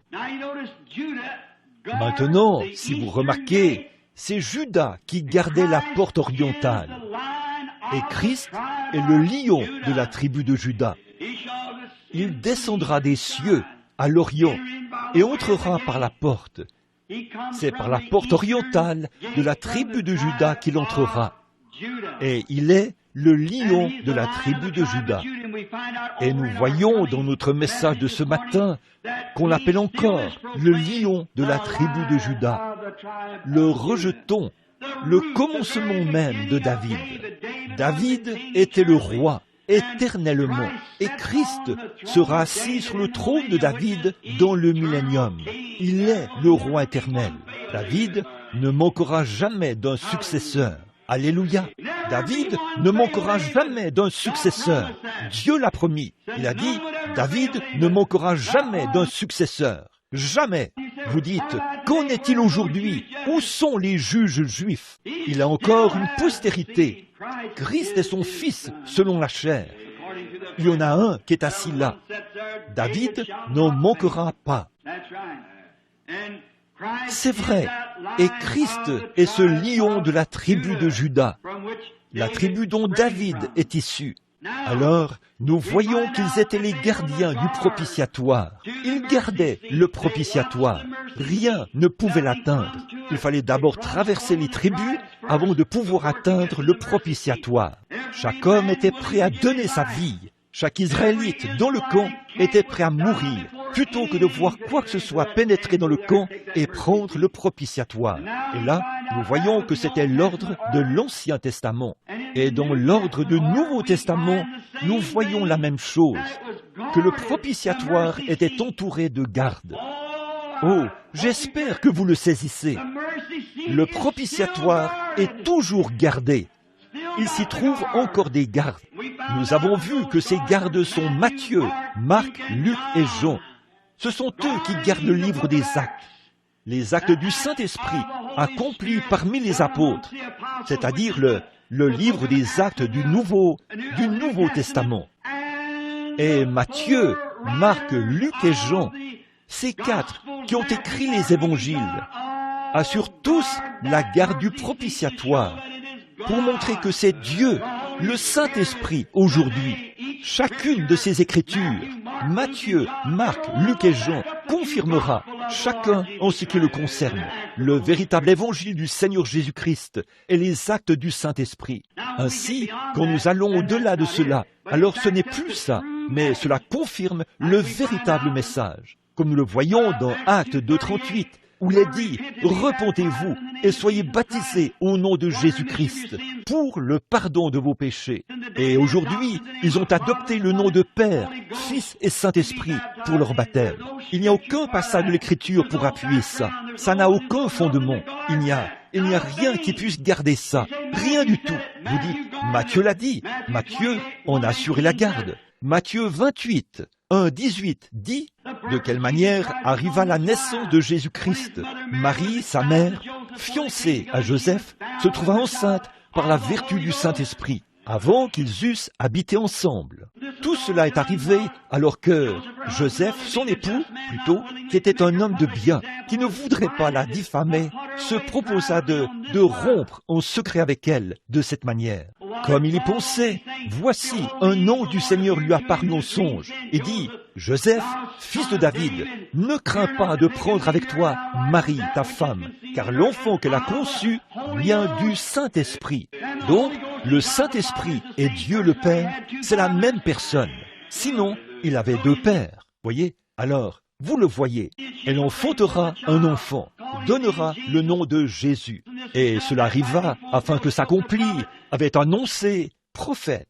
Maintenant, si vous remarquez, c'est Judas qui gardait la porte orientale. Et Christ est le lion de la tribu de Juda. Il descendra des cieux à l'Orient et entrera par la porte. C'est par la porte orientale de la tribu de Juda qu'il entrera. Et il est le lion de la tribu de Juda. Et nous voyons dans notre message de ce matin qu'on l'appelle encore le lion de la tribu de Juda. Le rejeton, le commencement même de David. David était le roi éternellement, et Christ sera assis sur le trône de David dans le millénium. Il est le roi éternel. David ne manquera jamais d'un successeur. Alléluia. David ne manquera jamais d'un successeur. Dieu l'a promis. Il a dit, David ne manquera jamais d'un successeur. Jamais. Vous dites, qu'en est-il aujourd'hui? Où sont les juges juifs? Il a encore une postérité. Christ est son fils selon la chair. Il y en a un qui est assis là. David n'en manquera pas. C'est vrai. Et Christ est ce lion de la tribu de Juda, la tribu dont David est issu. Alors, nous voyons qu'ils étaient les gardiens du propitiatoire. Ils gardaient le propitiatoire. Rien ne pouvait l'atteindre. Il fallait d'abord traverser les tribus avant de pouvoir atteindre le propitiatoire. Chaque homme était prêt à donner sa vie. Chaque Israélite dans le camp était prêt à mourir, plutôt que de voir quoi que ce soit pénétrer dans le camp et prendre le propitiatoire. Et là, nous voyons que c'était l'ordre de l'Ancien Testament. Et dans l'ordre du Nouveau Testament, nous voyons la même chose, que le propitiatoire était entouré de gardes. Oh, j'espère que vous le saisissez. Le propitiatoire est toujours gardé. Il s'y trouve encore des gardes. Nous avons vu que ces gardes sont Matthieu, Marc, Luc et Jean. Ce sont eux qui gardent le livre des actes, les actes du Saint-Esprit accomplis parmi les apôtres, c'est-à-dire le livre des actes du Nouveau Testament. Et Matthieu, Marc, Luc et Jean, ces 4 qui ont écrit les évangiles, assurent tous la garde du propitiatoire, pour montrer que c'est Dieu, le Saint-Esprit, aujourd'hui. Chacune de ces écritures, Matthieu, Marc, Luc et Jean, confirmera, chacun en ce qui le concerne, le véritable évangile du Seigneur Jésus-Christ et les actes du Saint-Esprit. Ainsi, quand nous allons au-delà de cela, alors ce n'est plus ça, mais cela confirme le véritable message. Comme nous le voyons dans Actes 2:38, où il est dit « Repentez-vous et soyez baptisés au nom de Jésus-Christ pour le pardon de vos péchés. » Et aujourd'hui, ils ont adopté le nom de Père, Fils et Saint-Esprit pour leur baptême. Il n'y a aucun passage de l'Écriture pour appuyer ça. Ça n'a aucun fondement. Il n'y a rien qui puisse garder ça. Rien du tout. Vous dites, Matthieu l'a dit. Matthieu en a assuré la garde. Matthieu 28, 1-18 dit de quelle manière arriva la naissance de Jésus-Christ. Marie, sa mère, fiancée à Joseph, se trouva enceinte par la vertu du Saint-Esprit, avant qu'ils eussent habité ensemble. Tout cela est arrivé alors que Joseph, son époux, plutôt, qui était un homme de bien, qui ne voudrait pas la diffamer, se proposa de rompre en secret avec elle de cette manière. Comme il y pensait, voici, un ange du Seigneur lui apparut en songe et dit, « Joseph, fils de David, ne crains pas de prendre avec toi Marie, ta femme, car l'enfant qu'elle a conçu vient du Saint-Esprit. » Donc, le Saint-Esprit et Dieu le Père, c'est la même personne. Sinon, il avait 2 pères. Voyez? Alors, vous le voyez, elle enfantera un enfant, donnera le nom de Jésus. Et cela arriva afin que s'accomplit, avait annoncé prophète.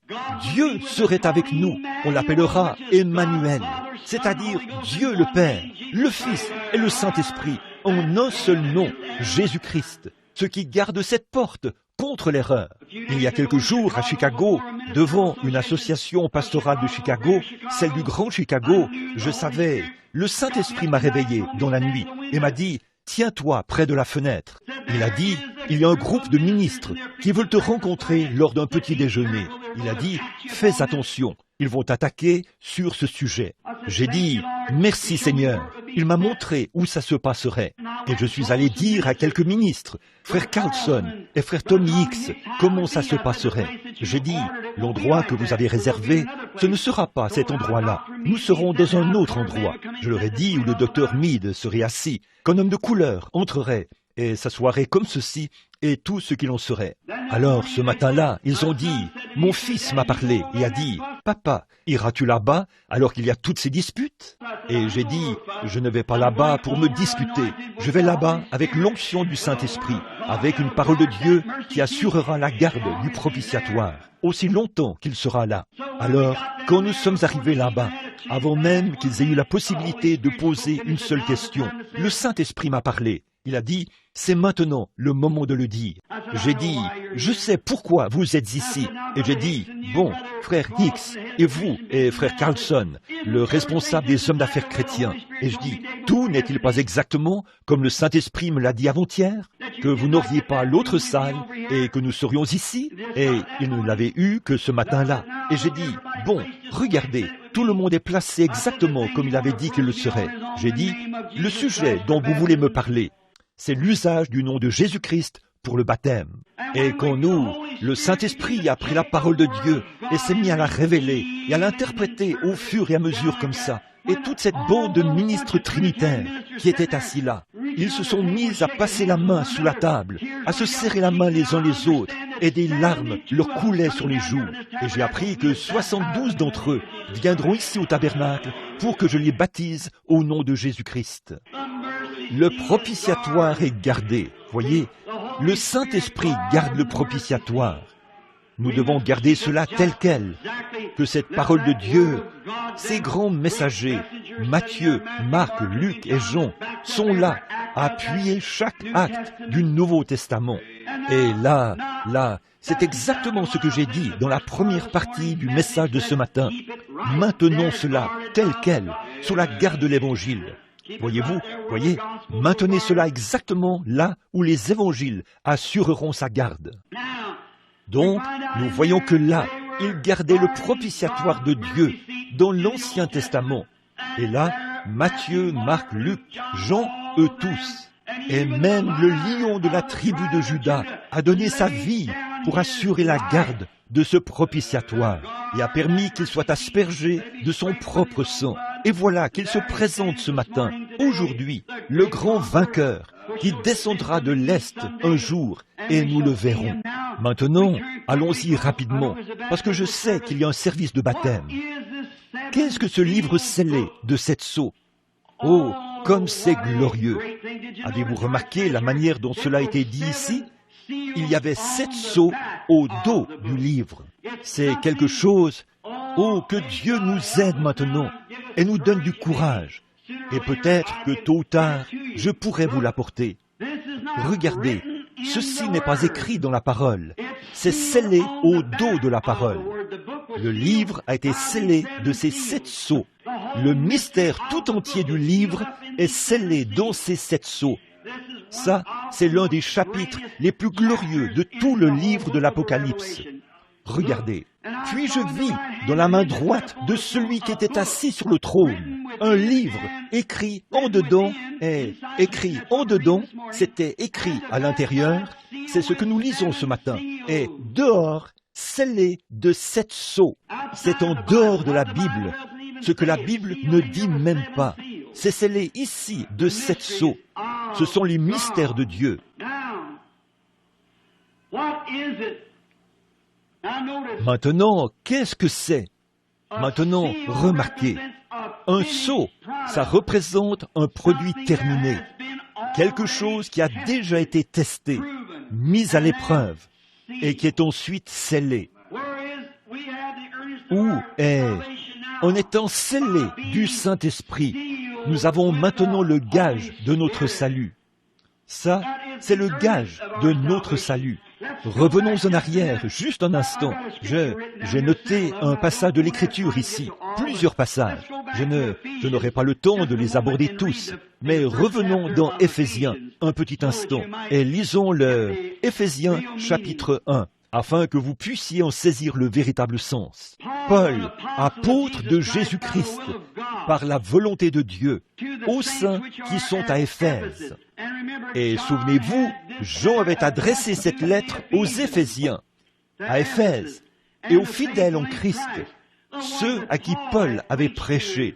Dieu serait avec nous. On l'appellera Emmanuel, c'est-à-dire Dieu le Père, le Fils et le Saint-Esprit, en un seul nom, Jésus-Christ, ce qui garde cette porte contre l'erreur. Il y a quelques jours, à Chicago, devant une association pastorale de Chicago, celle du Grand Chicago, je savais, le Saint-Esprit m'a réveillé dans la nuit et m'a dit, « Tiens-toi près de la fenêtre. » Il a dit, « Il y a un groupe de ministres qui veulent te rencontrer lors d'un petit déjeuner. » Il a dit, « Fais attention, ils vont t'attaquer sur ce sujet. » J'ai dit, « Merci Seigneur. » Il m'a montré où ça se passerait. Et je suis allé dire à quelques ministres, frère Carlson et frère Tommy Hicks, comment ça se passerait. J'ai dit, l'endroit que vous avez réservé, ce ne sera pas cet endroit-là. Nous serons dans un autre endroit. Je leur ai dit où le docteur Meade serait assis, qu'un homme de couleur entrerait et s'assoirait comme ceci, et tout ce qu'il en serait. Alors, ce matin-là, ils ont dit, mon fils m'a parlé et a dit, papa, iras-tu là-bas alors qu'il y a toutes ces disputes? Et j'ai dit, je ne vais pas là-bas pour me disputer. Je vais là-bas avec l'onction du Saint-Esprit, avec une parole de Dieu qui assurera la garde du propitiatoire, aussi longtemps qu'il sera là. Alors, quand nous sommes arrivés là-bas, avant même qu'ils aient eu la possibilité de poser une seule question, le Saint-Esprit m'a parlé. Il a dit, c'est maintenant le moment de le dire. J'ai dit, je sais pourquoi vous êtes ici. Et j'ai dit, bon, frère Hicks, et vous, et frère Carlson, le responsable des hommes d'affaires chrétiens. Et je dis, tout n'est-il pas exactement comme le Saint-Esprit me l'a dit avant-hier? Que vous n'auriez pas l'autre salle et que nous serions ici? Et il ne l'avait eu que ce matin-là. Et j'ai dit, bon, regardez, tout le monde est placé exactement comme il avait dit qu'il le serait. J'ai dit, le sujet dont vous voulez me parler, c'est l'usage du nom de Jésus-Christ pour le baptême. Et quand nous, le Saint-Esprit a pris la parole de Dieu et s'est mis à la révéler et à l'interpréter au fur et à mesure comme ça, et toute cette bande de ministres trinitaires qui étaient assis là, ils se sont mis à passer la main sous la table, à se serrer la main les uns les autres, et des larmes leur coulaient sur les joues. Et j'ai appris que 72 d'entre eux viendront ici au tabernacle pour que je les baptise au nom de Jésus-Christ. Le propitiatoire est gardé. Voyez, le Saint-Esprit garde le propitiatoire. Nous devons garder cela tel quel, que cette parole de Dieu, ces grands messagers, Matthieu, Marc, Luc et Jean, sont là à appuyer chaque acte du Nouveau Testament. Et là, c'est exactement ce que j'ai dit dans la première partie du message de ce matin. Maintenons cela tel quel, sous la garde de l'Évangile. Voyez-vous, maintenez cela exactement là où les évangiles assureront sa garde. Donc, nous voyons que là, il gardait le propitiatoire de Dieu dans l'Ancien Testament. Et là, Matthieu, Marc, Luc, Jean, eux tous. Et même le lion de la tribu de Juda a donné sa vie pour assurer la garde de ce propitiatoire et a permis qu'il soit aspergé de son propre sang. Et voilà qu'il se présente ce matin, aujourd'hui, le grand vainqueur qui descendra de l'Est un jour et nous le verrons. Maintenant, allons-y rapidement, parce que je sais qu'il y a un service de baptême. Qu'est-ce que ce livre scellé de 7 sceaux? Oh, comme c'est glorieux! Avez-vous remarqué la manière dont cela a été dit ici? Il y avait 7 sceaux au dos du livre. C'est quelque chose, oh, que Dieu nous aide maintenant et nous donne du courage. Et peut-être que tôt ou tard, je pourrai vous l'apporter. Regardez, ceci n'est pas écrit dans la parole, c'est scellé au dos de la parole. Le livre a été scellé de ces 7 sceaux. Le mystère tout entier du livre est scellé dans ces 7 sceaux. Ça, c'est l'un des chapitres les plus glorieux de tout le livre de l'Apocalypse. Regardez. Puis je vis dans la main droite de celui qui était assis sur le trône un livre écrit en dedans, et écrit en dedans, c'était écrit à l'intérieur, c'est ce que nous lisons ce matin, et dehors, scellé de 7 sceaux. C'est en dehors de la Bible, ce que la Bible ne dit même pas. C'est scellé ici de 7 sceaux. Ce sont les mystères de Dieu. Maintenant, qu'est-ce que c'est? Maintenant, remarquez, un sceau, ça représente un produit terminé, quelque chose qui a déjà été testé, mis à l'épreuve, et qui est ensuite scellé. où est, en étant scellés du Saint-Esprit, nous avons maintenant le gage de notre salut. Ça, c'est le gage de notre salut. Revenons en arrière, juste un instant. J'ai noté un passage de l'Écriture ici, plusieurs passages. Je n'aurai pas le temps de les aborder tous, mais revenons dans Éphésiens un petit instant et lisons le Éphésiens chapitre 1, afin que vous puissiez en saisir le véritable sens. Paul, apôtre de Jésus-Christ, par la volonté de Dieu, aux saints qui sont à Éphèse. Et souvenez-vous, Jean avait adressé cette lettre aux Éphésiens, à Éphèse, et aux fidèles en Christ, ceux à qui Paul avait prêché,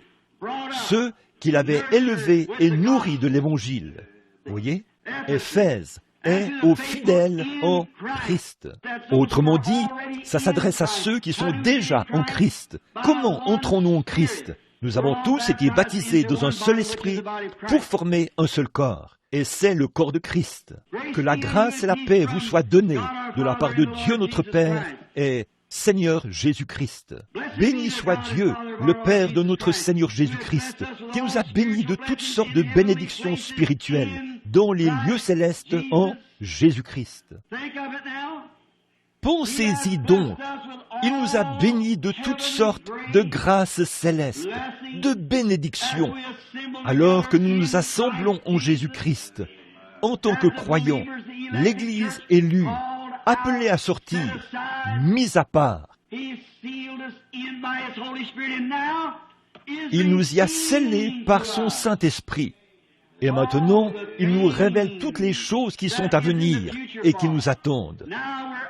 ceux qu'il avait élevés et nourris de l'Évangile. Vous voyez, Éphèse est aux fidèles en Christ. Autrement dit, ça s'adresse à ceux qui sont déjà en Christ. Comment entrons-nous en Christ? Nous avons tous été baptisés dans un seul esprit pour former un seul corps. Et c'est le corps de Christ. Que la grâce et la paix vous soient données de la part de Dieu notre Père et Seigneur Jésus-Christ. Béni soit Dieu, le Père de notre Seigneur Jésus-Christ, qui nous a bénis de toutes sortes de bénédictions spirituelles dans les lieux célestes en Jésus-Christ. Pensez-y donc, il nous a bénis de toutes sortes de grâces célestes, de bénédictions, alors que nous nous assemblons en Jésus-Christ. En tant que croyants, l'Église élue, appelée à sortir, mise à part. Il nous y a scellés par son Saint-Esprit. Et maintenant, il nous révèle toutes les choses qui sont à venir et qui nous attendent.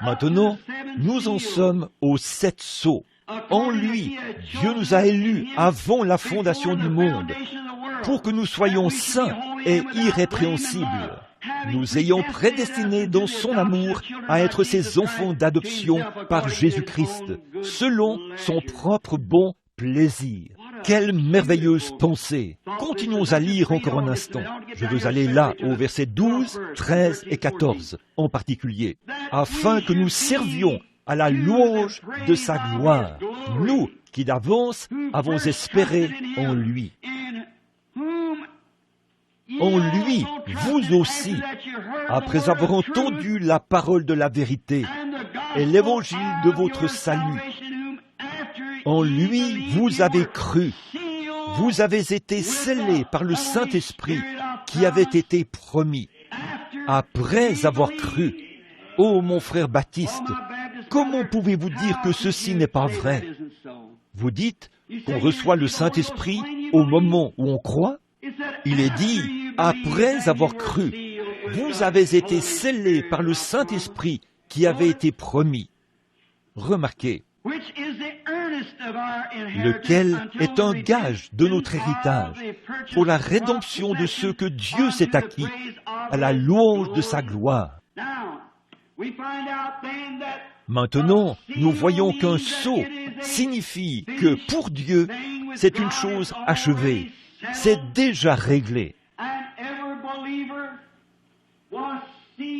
Maintenant, nous en sommes aux 7 sceaux. En lui, Dieu nous a élus avant la fondation du monde, pour que nous soyons saints et irrépréhensibles, nous ayant prédestinés dans son amour à être ses enfants d'adoption par Jésus-Christ, selon son propre bon plaisir. Quelle merveilleuse pensée! Continuons à lire encore un instant. Je veux aller là, au verset 12, 13 et 14 en particulier, afin que nous servions à la louange de sa gloire, nous qui d'avance avons espéré en lui. En lui, vous aussi, après avoir entendu la parole de la vérité et l'évangile de votre salut, en lui vous avez cru, vous avez été scellés par le Saint-Esprit qui avait été promis. Après avoir cru, ô mon frère Baptiste, comment pouvez-vous dire que ceci n'est pas vrai? Vous dites qu'on reçoit le Saint-Esprit au moment où on croit? Il est dit, après avoir cru, vous avez été scellés par le Saint-Esprit qui avait été promis. Remarquez, lequel est un gage de notre héritage pour la rédemption de ceux que Dieu s'est acquis à la louange de sa gloire. Maintenant, nous voyons qu'un sceau signifie que pour Dieu, c'est une chose achevée, c'est déjà réglé.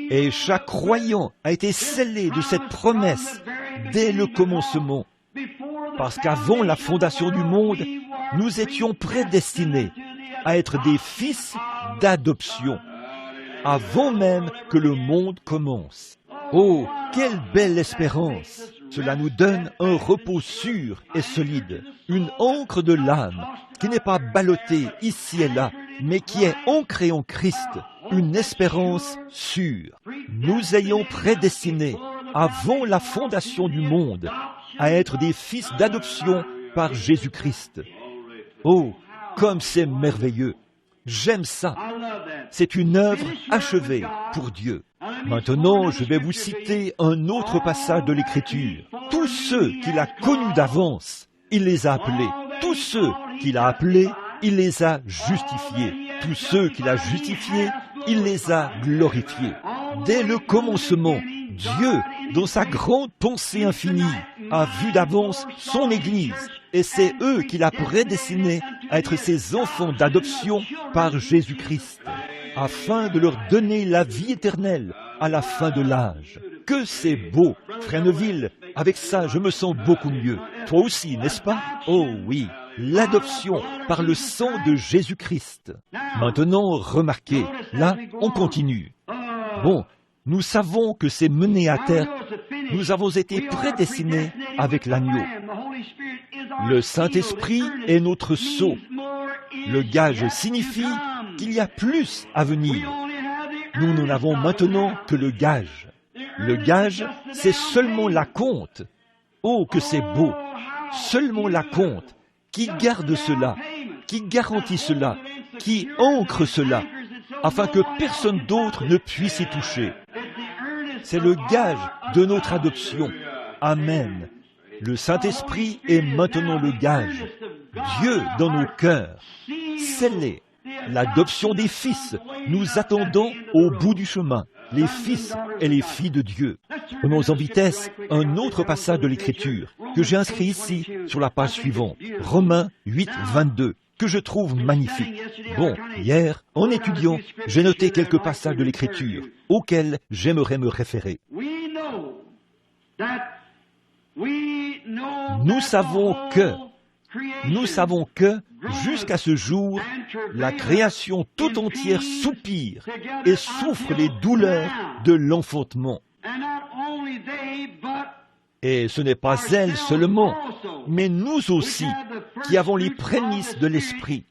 Et chaque croyant a été scellé de cette promesse dès le commencement, parce qu'avant la fondation du monde, nous étions prédestinés à être des fils d'adoption, avant même que le monde commence. Oh, quelle belle espérance! Cela nous donne un repos sûr et solide, une ancre de l'âme qui n'est pas ballottée ici et là, mais qui est ancrée en Christ, une espérance sûre. Nous ayons prédestinés, avant la fondation du monde, à être des fils d'adoption par Jésus-Christ. Oh, comme c'est merveilleux! J'aime ça. C'est une œuvre achevée pour Dieu. Maintenant, je vais vous citer un autre passage de l'Écriture. Tous ceux qu'il a connus d'avance, il les a appelés. Tous ceux qu'il a appelés, il les a justifiés. Tous ceux qu'il a justifiés, il les a glorifiés. Dès le commencement, Dieu, dans sa grande pensée infinie, a vu d'avance son Église, et c'est eux qu'il a prédestinés à être ses enfants d'adoption par Jésus-Christ, afin de leur donner la vie éternelle à la fin de l'âge. Que c'est beau, frère Neville, avec ça, je me sens beaucoup mieux. Toi aussi, n'est-ce pas? Oh oui, l'adoption par le sang de Jésus-Christ. Maintenant, remarquez, là, on continue. Bon, nous savons que c'est mené à terme. Nous avons été prédestinés avec l'agneau. Le Saint-Esprit est notre sceau. Le gage signifie qu'il y a plus à venir. Nous n'en avons maintenant que le gage. Le gage, c'est seulement l'acompte. Oh, que c'est beau! Seulement l'acompte qui garde cela, qui garantit cela, qui ancre cela, afin que personne d'autre ne puisse y toucher. C'est le gage de notre adoption. Amen. Le Saint-Esprit est maintenant le gage. Dieu dans nos cœurs. Scellé. L'adoption des fils. Nous attendons au bout du chemin. Les fils et les filles de Dieu. Prenons en vitesse un autre passage de l'Écriture que j'ai inscrit ici sur la page suivante. Romains 8, 22, que je trouve magnifique. Bon, hier, en étudiant, j'ai noté quelques passages de l'Écriture auxquels j'aimerais me référer. Nous savons que, jusqu'à ce jour, la création tout entière soupire et souffre les douleurs de l'enfantement. Et ce n'est pas elle seulement, mais nous aussi, qui avons les prémices de l'Esprit.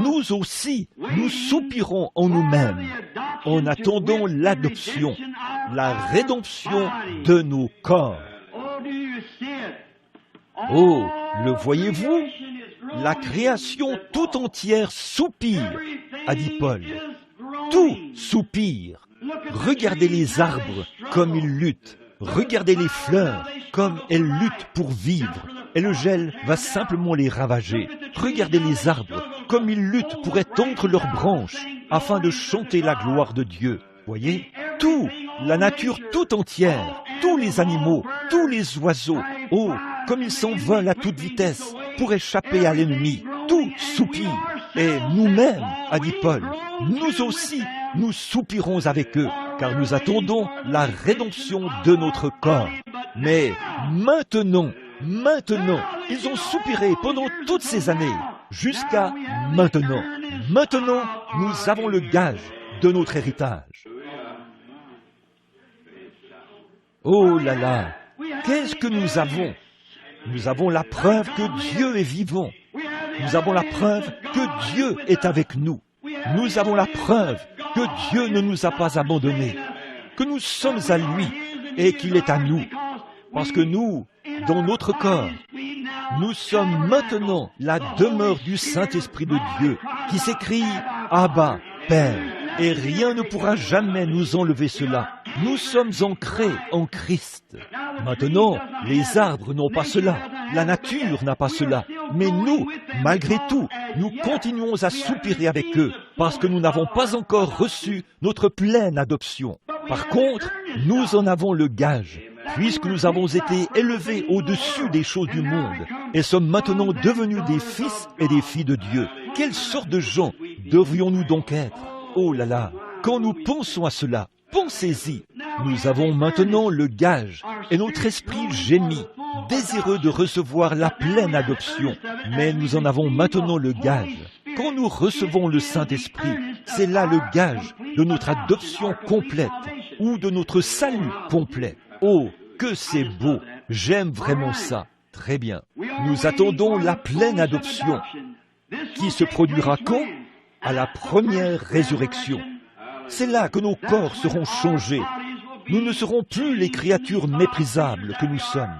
Nous aussi, nous soupirons en nous-mêmes, en attendant l'adoption, la rédemption de nos corps. Oh, le voyez-vous? La création tout entière soupire, a dit Paul. Tout soupire. Regardez les arbres comme ils luttent. Regardez les fleurs comme elles luttent pour vivre. Et le gel va simplement les ravager. Regardez les arbres comme ils luttent pour étendre leurs branches afin de chanter la gloire de Dieu. Voyez? Tout, la nature tout entière, tous les animaux, tous les oiseaux, oh, comme ils s'envolent à toute vitesse pour échapper à l'ennemi, tout soupire. Et nous-mêmes, a dit Paul, nous aussi, nous soupirons avec eux, car nous attendons la rédemption de notre corps. Mais maintenant, ils ont soupiré pendant toutes ces années, jusqu'à maintenant. Maintenant, nous avons le gage de notre héritage. Oh là là, qu'est-ce que nous avons? Nous avons la preuve que Dieu est vivant. Nous avons la preuve que Dieu est avec nous. Nous avons la preuve que Dieu ne nous a pas abandonnés, que nous sommes à lui et qu'il est à nous. Parce que nous, dans notre corps, nous sommes maintenant la demeure du Saint-Esprit de Dieu qui s'écrie « Abba, Père ». Et rien ne pourra jamais nous enlever cela. Nous sommes ancrés en Christ. Maintenant, les arbres n'ont pas cela, la nature n'a pas cela, mais nous, malgré tout, nous continuons à soupirer avec eux, parce que nous n'avons pas encore reçu notre pleine adoption. Par contre, nous en avons le gage, puisque nous avons été élevés au-dessus des choses du monde, et sommes maintenant devenus des fils et des filles de Dieu. Quelle sorte de gens devrions-nous donc être? Oh là là, quand nous pensons à cela, pensez-y. Nous avons maintenant le gage et notre esprit gémit, désireux de recevoir la pleine adoption. Mais nous en avons maintenant le gage. Quand nous recevons le Saint-Esprit, c'est là le gage de notre adoption complète ou de notre salut complet. Oh, que c'est beau! J'aime vraiment ça. Très bien. Nous attendons la pleine adoption qui se produira quand? À la première résurrection. C'est là que nos corps seront changés. Nous ne serons plus les créatures méprisables que nous sommes.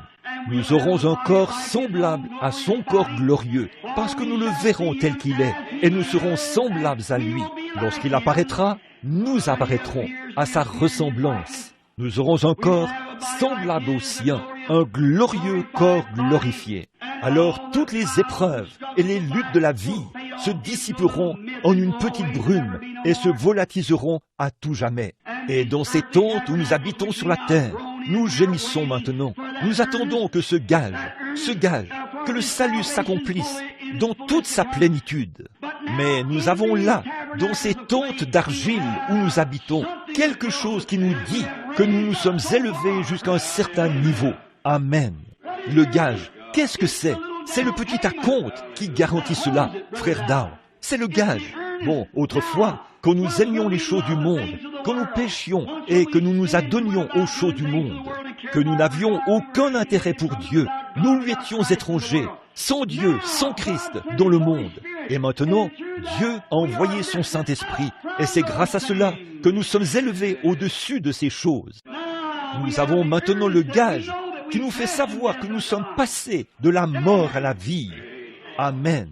Nous aurons un corps semblable à son corps glorieux, parce que nous le verrons tel qu'il est, et nous serons semblables à lui. Lorsqu'il apparaîtra, nous apparaîtrons à sa ressemblance. Nous aurons un corps semblable au sien, un glorieux corps glorifié. Alors toutes les épreuves et les luttes de la vie se dissiperont en une petite brume et se volatiliseront à tout jamais. Et dans ces tentes où nous habitons sur la terre, nous gémissons maintenant. Nous attendons que ce gage, que le salut s'accomplisse dans toute sa plénitude. Mais nous avons là, dans ces tentes d'argile où nous habitons, quelque chose qui nous dit que nous nous sommes élevés jusqu'à un certain niveau. Amen. Le gage, qu'est-ce que c'est? C'est le petit acompte qui garantit cela, frère Dow. C'est le gage. Bon, autrefois, quand nous aimions les choses du monde, quand nous péchions et que nous nous adonnions aux choses du monde, que nous n'avions aucun intérêt pour Dieu, nous lui étions étrangers, sans Dieu, sans Christ, dans le monde. Et maintenant, Dieu a envoyé son Saint-Esprit, et c'est grâce à cela que nous sommes élevés au-dessus de ces choses. Nous avons maintenant le gage qui nous fait savoir que nous sommes passés de la mort à la vie. Amen.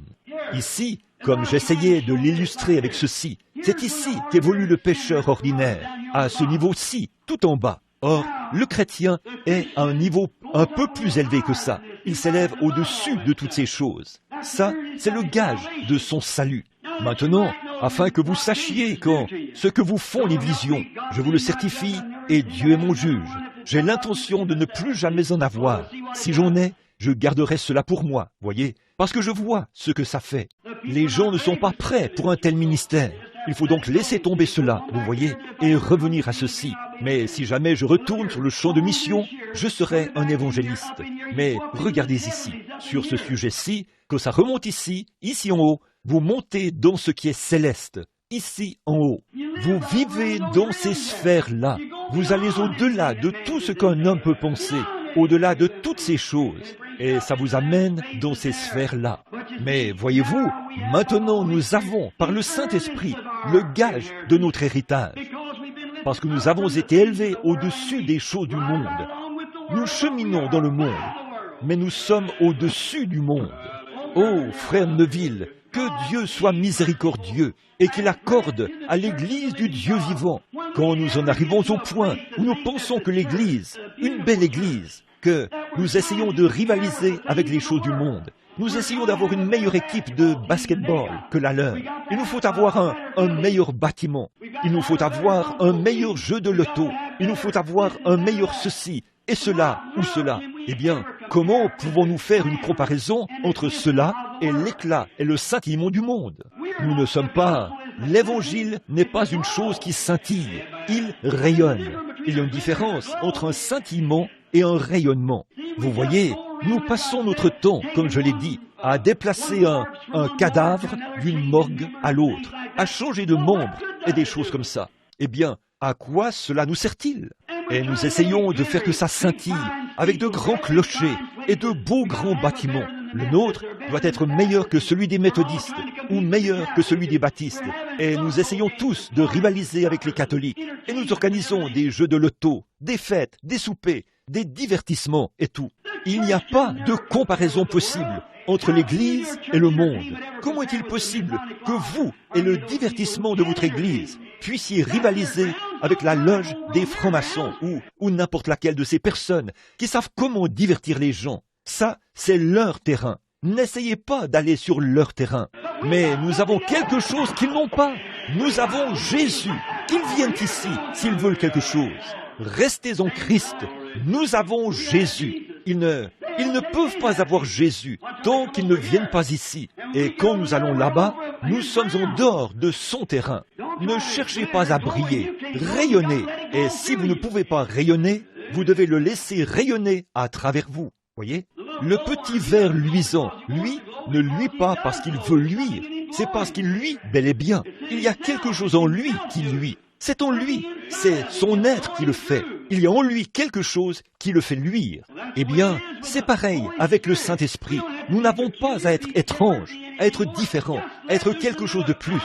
Ici, comme j'essayais de l'illustrer avec ceci, c'est ici qu'évolue le pécheur ordinaire, à ce niveau-ci, tout en bas. Or, le chrétien est à un niveau un peu plus élevé que ça. Il s'élève au-dessus de toutes ces choses. Ça, c'est le gage de son salut. Maintenant, afin que vous sachiez quand ce que vous font les visions, je vous le certifie, et Dieu est mon juge. J'ai l'intention de ne plus jamais en avoir. Si j'en ai, je garderai cela pour moi, voyez, parce que je vois ce que ça fait. Les gens ne sont pas prêts pour un tel ministère. Il faut donc laisser tomber cela, vous voyez, et revenir à ceci. Mais si jamais je retourne sur le champ de mission, je serai un évangéliste. Mais regardez ici, sur ce sujet-ci, que ça remonte ici en haut, vous montez dans ce qui est céleste, ici en haut. Vous vivez dans ces sphères-là. Vous allez au-delà de tout ce qu'un homme peut penser, au-delà de toutes ces choses. Et ça vous amène dans ces sphères-là. Mais voyez-vous, maintenant nous avons, par le Saint-Esprit, le gage de notre héritage. Parce que nous avons été élevés au-dessus des choses du monde. Nous cheminons dans le monde, mais nous sommes au-dessus du monde. Oh, frère Neville, que Dieu soit miséricordieux et qu'il accorde à l'Église du Dieu vivant, quand nous en arrivons au point où nous pensons que l'Église, une belle Église, que nous essayons de rivaliser avec les choses du monde. Nous essayons d'avoir une meilleure équipe de basketball que la leur. Il nous faut avoir un meilleur bâtiment. Il nous faut avoir un meilleur jeu de loto. Il nous faut avoir un meilleur ceci et cela ou cela. Eh bien, comment pouvons-nous faire une comparaison entre cela et l'éclat et le scintillement du monde? Nous ne sommes pas... L'Évangile n'est pas une chose qui scintille. Il rayonne. Il y a une différence entre un scintillement et un rayonnement. Vous voyez, nous passons notre temps, comme je l'ai dit, à déplacer un cadavre d'une morgue à l'autre, à changer de membre et des choses comme ça. Eh bien, à quoi cela nous sert-il? Et nous essayons de faire que ça scintille avec de grands clochers et de beaux grands bâtiments. Le nôtre doit être meilleur que celui des méthodistes ou meilleur que celui des baptistes. Et nous essayons tous de rivaliser avec les catholiques. Et nous organisons des jeux de loto, des fêtes, des soupers, des divertissements et tout. Il n'y a pas de comparaison possible entre l'Église et le monde. Comment est-il possible que vous et le divertissement de votre Église puissiez rivaliser avec la loge des francs-maçons ou n'importe laquelle de ces personnes qui savent comment divertir les gens? Ça, c'est leur terrain. N'essayez pas d'aller sur leur terrain. Mais nous avons quelque chose qu'ils n'ont pas. Nous avons Jésus. Qu'ils viennent ici s'ils veulent quelque chose. Restez en Christ. Nous avons Jésus. Ils ne peuvent pas avoir Jésus tant qu'ils ne viennent pas ici. Et quand nous allons là-bas, nous sommes en dehors de son terrain. Ne cherchez pas à briller. Rayonnez. Et si vous ne pouvez pas rayonner, vous devez le laisser rayonner à travers vous. Voyez? Le petit ver luisant, lui, ne luit pas parce qu'il veut luire. C'est parce qu'il luit bel et bien. Il y a quelque chose en lui qui luit. C'est en lui. C'est son être qui le fait. Il y a en lui quelque chose qui le fait luire. Eh bien, c'est pareil avec le Saint-Esprit. Nous n'avons pas à être étranges, à être différents, à être quelque chose de plus.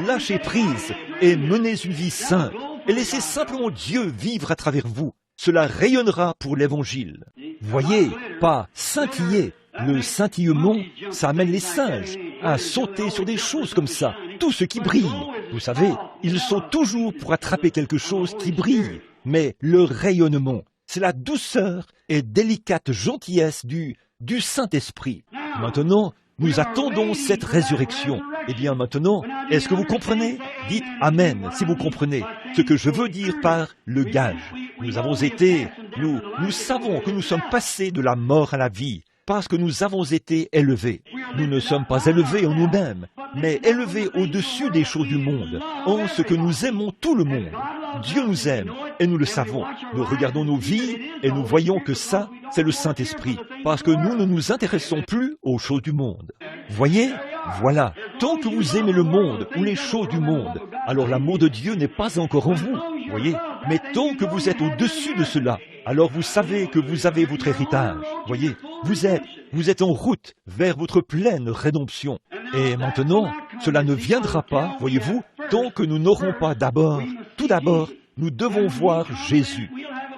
Lâchez prise et menez une vie simple et laissez simplement Dieu vivre à travers vous. Cela rayonnera pour l'Évangile. Voyez, pas scintiller. Le scintillement, ça amène les singes à sauter sur des choses comme ça. Tout ce qui brille. Vous savez, ils sont toujours pour attraper quelque chose qui brille. Mais le rayonnement, c'est la douceur et délicate gentillesse du Saint-Esprit. Maintenant, nous attendons cette résurrection. Eh bien maintenant, est-ce que vous comprenez? Dites Amen si vous comprenez ce que je veux dire par le gage. Nous avons été, nous savons que nous sommes passés de la mort à la vie parce que nous avons été élevés. Nous ne sommes pas élevés en nous-mêmes, mais élevés au-dessus des choses du monde, en ce que nous aimons tout le monde. Dieu nous aime, et nous le savons. Nous regardons nos vies, et nous voyons que ça, c'est le Saint-Esprit, parce que nous ne nous intéressons plus aux choses du monde. Voyez, voilà, tant que vous aimez le monde ou les choses du monde, alors l'amour de Dieu n'est pas encore en vous, voyez. Mais tant que vous êtes au-dessus de cela, alors vous savez que vous avez votre héritage, voyez. Vous êtes en route vers votre pleine rédemption. Et maintenant, cela ne viendra pas, voyez-vous, tant que nous n'aurons pas tout d'abord, nous devons voir Jésus.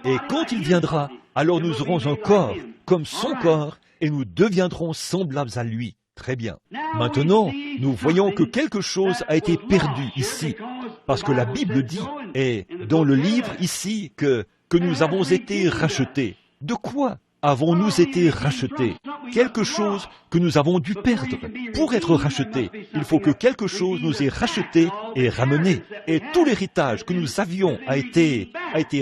Et quand il viendra, alors nous aurons un corps comme son corps et nous deviendrons semblables à lui. Très bien. Maintenant, nous voyons que quelque chose a été perdu ici, parce que la Bible dit, et dans le livre ici, que nous avons été rachetés. De quoi avons-nous été rachetés? Quelque chose que nous avons dû perdre. Pour être rachetés, il faut que quelque chose nous ait rachetés et ramenés. Et tout l'héritage que nous avions a été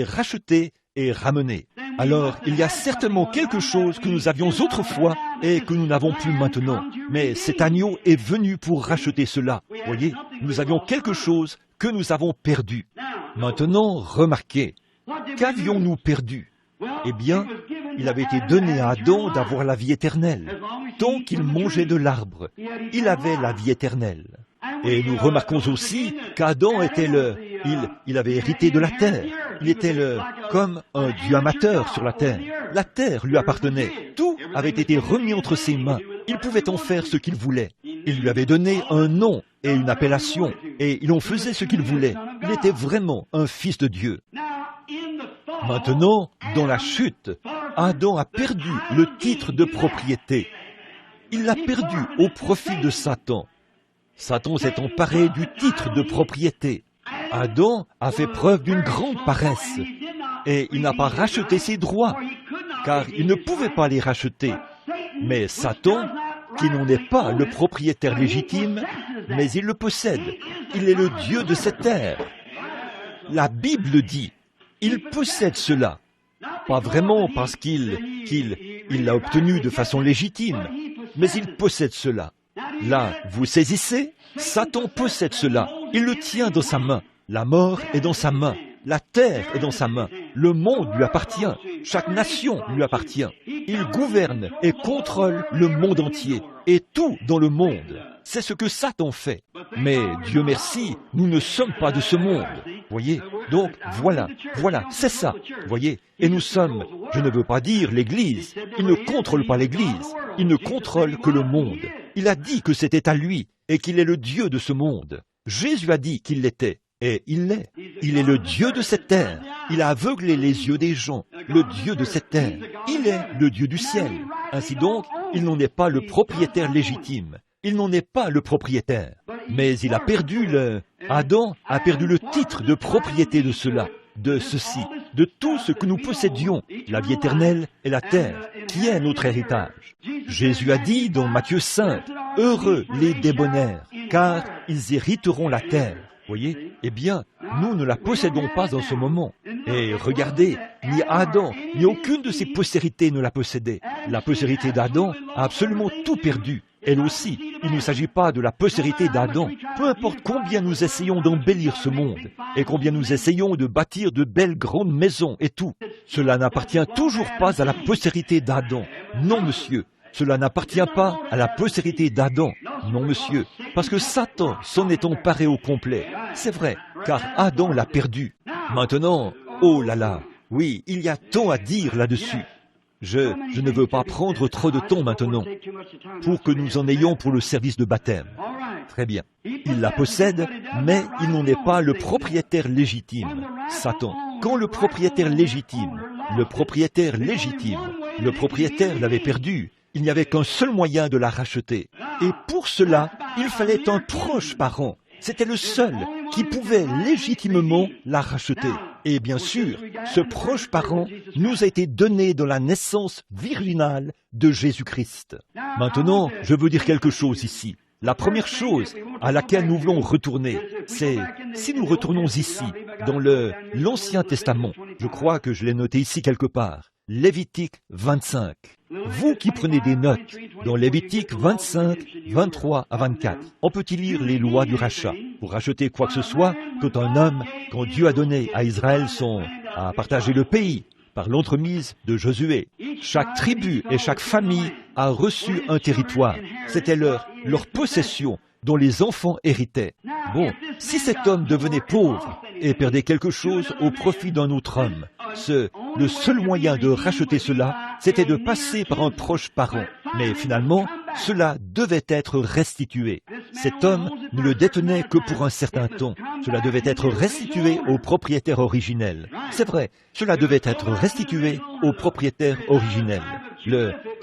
racheté et ramené. Alors, il y a certainement quelque chose que nous avions autrefois et que nous n'avons plus maintenant. Mais cet agneau est venu pour racheter cela. Voyez, nous avions quelque chose que nous avons perdu. Maintenant, remarquez, qu'avions-nous perdu? Eh bien, il avait été donné à Adam d'avoir la vie éternelle. Tant qu'il mangeait de l'arbre, il avait la vie éternelle. Et nous remarquons aussi qu'Adam était il avait hérité de la terre. Il était comme un dieu amateur sur la terre. La terre lui appartenait. Tout avait été remis entre ses mains. Il pouvait en faire ce qu'il voulait. Il lui avait donné un nom et une appellation, et il en faisait ce qu'il voulait. Il était vraiment un fils de Dieu. Maintenant, dans la chute, Adam a perdu le titre de propriété. Il l'a perdu au profit de Satan. Satan s'est emparé du titre de propriété. Adam a fait preuve d'une grande paresse et il n'a pas racheté ses droits, car il ne pouvait pas les racheter. Mais Satan, qui n'en est pas le propriétaire légitime, mais il le possède. Il est le Dieu de cette terre. La Bible dit, il possède cela. Pas vraiment parce qu'il l'a obtenu de façon légitime, mais il possède cela. Là, vous saisissez? Satan possède cela. Il le tient dans sa main. La mort est dans sa main. La terre est dans sa main. Le monde lui appartient. Chaque nation lui appartient. Il gouverne et contrôle le monde entier. Et tout dans le monde. C'est ce que Satan fait. Mais, Dieu merci, nous ne sommes pas de ce monde. Voyez? Donc, voilà, c'est ça. Voyez? Et nous sommes, je ne veux pas dire l'Église. Il ne contrôle pas l'Église. Il ne contrôle que le monde. Il a dit que c'était à lui et qu'il est le Dieu de ce monde. Jésus a dit qu'il l'était. Et il l'est. Il est le Dieu de cette terre. Il a aveuglé les yeux des gens. Le Dieu de cette terre. Il est le Dieu du ciel. Ainsi donc, il n'en est pas le propriétaire légitime. Il n'en est pas le propriétaire. Mais il a perdu Adam a perdu le titre de propriété de cela, de ceci, de tout ce que nous possédions, la vie éternelle et la terre, qui est notre héritage. Jésus a dit dans Matthieu 5, « Heureux les débonnaires, car ils hériteront la terre. » Voyez? Eh bien, nous ne la possédons pas en ce moment. Et regardez, ni Adam, ni aucune de ses postérités ne la possédait. La postérité d'Adam a absolument tout perdu. Elle aussi, il ne s'agit pas de la postérité d'Adam. Peu importe combien nous essayons d'embellir ce monde, et combien nous essayons de bâtir de belles grandes maisons et tout, cela n'appartient toujours pas à la postérité d'Adam. Non, monsieur. Cela n'appartient pas à la postérité d'Adam. Non, monsieur. Parce que Satan s'en est emparé au complet. C'est vrai, car Adam l'a perdu. Maintenant, oh là là, oui, il y a tant à dire là-dessus. Je ne veux pas prendre trop de temps maintenant pour que nous en ayons pour le service de baptême. Très bien. Il la possède, mais il n'en est pas le propriétaire légitime. Satan. Quand le propriétaire légitime l'avait perdu, il n'y avait qu'un seul moyen de la racheter. Et pour cela, il fallait un proche parent. C'était le seul qui pouvait légitimement la racheter. Et bien sûr, ce proche parent nous a été donné dans la naissance virginale de Jésus-Christ. Maintenant, je veux dire quelque chose ici. La première chose à laquelle nous voulons retourner, c'est si nous retournons ici, dans l'Ancien Testament, je crois que je l'ai noté ici quelque part, Lévitique 25. Vous qui prenez des notes, dans Lévitique 25, 23 à 24, on peut y lire les lois du rachat. Pour racheter quoi que ce soit, tout un homme, quand Dieu a donné à Israël à partager le pays, par l'entremise de Josué. Chaque tribu et chaque famille a reçu un territoire. C'était leur possession dont les enfants héritaient. Bon, si cet homme devenait pauvre et perdait quelque chose au profit d'un autre homme, le seul moyen de racheter cela, c'était de passer par un proche parent. Mais finalement, cela devait être restitué. Cet homme ne le détenait que pour un certain temps. Cela devait être restitué au propriétaire originel. C'est vrai, cela devait être restitué au propriétaire originel.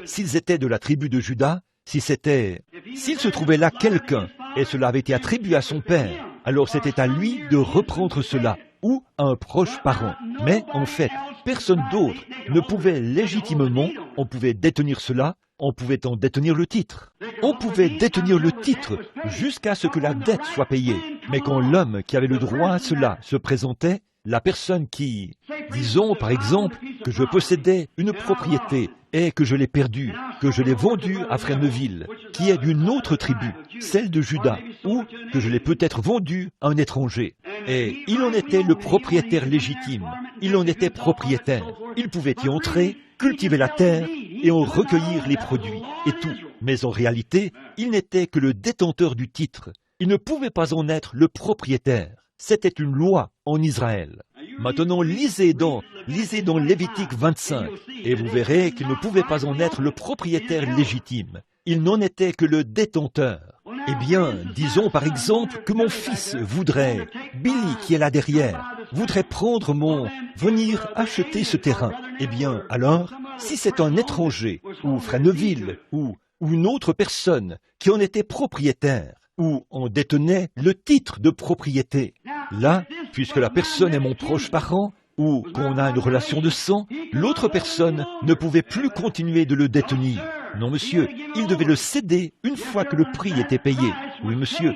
S'ils étaient de la tribu de Juda, s'il se trouvait là quelqu'un, et cela avait été attribué à son père, alors c'était à lui de reprendre cela, ou à un proche parent. Mais en fait, personne d'autre ne pouvait légitimement, on pouvait détenir cela, on pouvait en détenir le titre. On pouvait détenir le titre jusqu'à ce que la dette soit payée. Mais quand l'homme qui avait le droit à cela se présentait, la personne qui, disons par exemple, que je possédais une propriété et que je l'ai perdue, que je l'ai vendue à Fresneville, qui est d'une autre tribu, celle de Juda, ou que je l'ai peut-être vendue à un étranger. Et il en était le propriétaire légitime, il en était propriétaire. Il pouvait y entrer, cultiver la terre et en recueillir les produits et tout. Mais en réalité, il n'était que le détenteur du titre. Il ne pouvait pas en être le propriétaire. C'était une loi en Israël. Maintenant, lisez dans Lévitique 25, et vous verrez qu'il ne pouvait pas en être le propriétaire légitime. Il n'en était que le détenteur. Eh bien, disons par exemple que mon fils voudrait, Billy qui est là derrière, voudrait venir acheter ce terrain. Eh bien, alors, si c'est un étranger, ou Fresneville, ou une autre personne qui en était propriétaire, où on détenait le titre de propriété. Là, puisque la personne est mon proche parent, ou qu'on a une relation de sang, l'autre personne ne pouvait plus continuer de le détenir. Non, monsieur, il devait le céder une fois que le prix était payé. Oui, monsieur,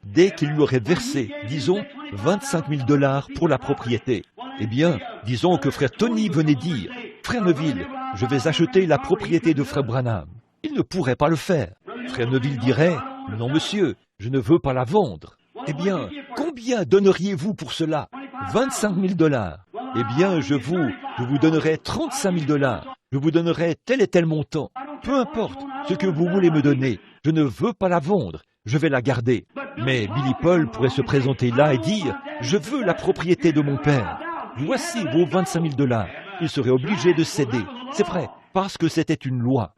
dès qu'il lui aurait versé, disons, 25 000 $ pour la propriété. Eh bien, disons que frère Tony venait dire, « Frère Neville, je vais acheter la propriété de frère Branham. » Il ne pourrait pas le faire. Frère Neville dirait, « Non, monsieur, je ne veux pas la vendre. » Eh bien, combien donneriez-vous pour cela? 25 000 $. Eh bien, je vous donnerai 35 000 $. Je vous donnerai tel et tel montant. Peu importe ce que vous voulez me donner. Je ne veux pas la vendre. Je vais la garder. Mais Billy Paul pourrait se présenter là et dire, « Je veux la propriété de mon père. Voici vos 25 000 $. Il serait obligé de céder. C'est vrai, parce que c'était une loi.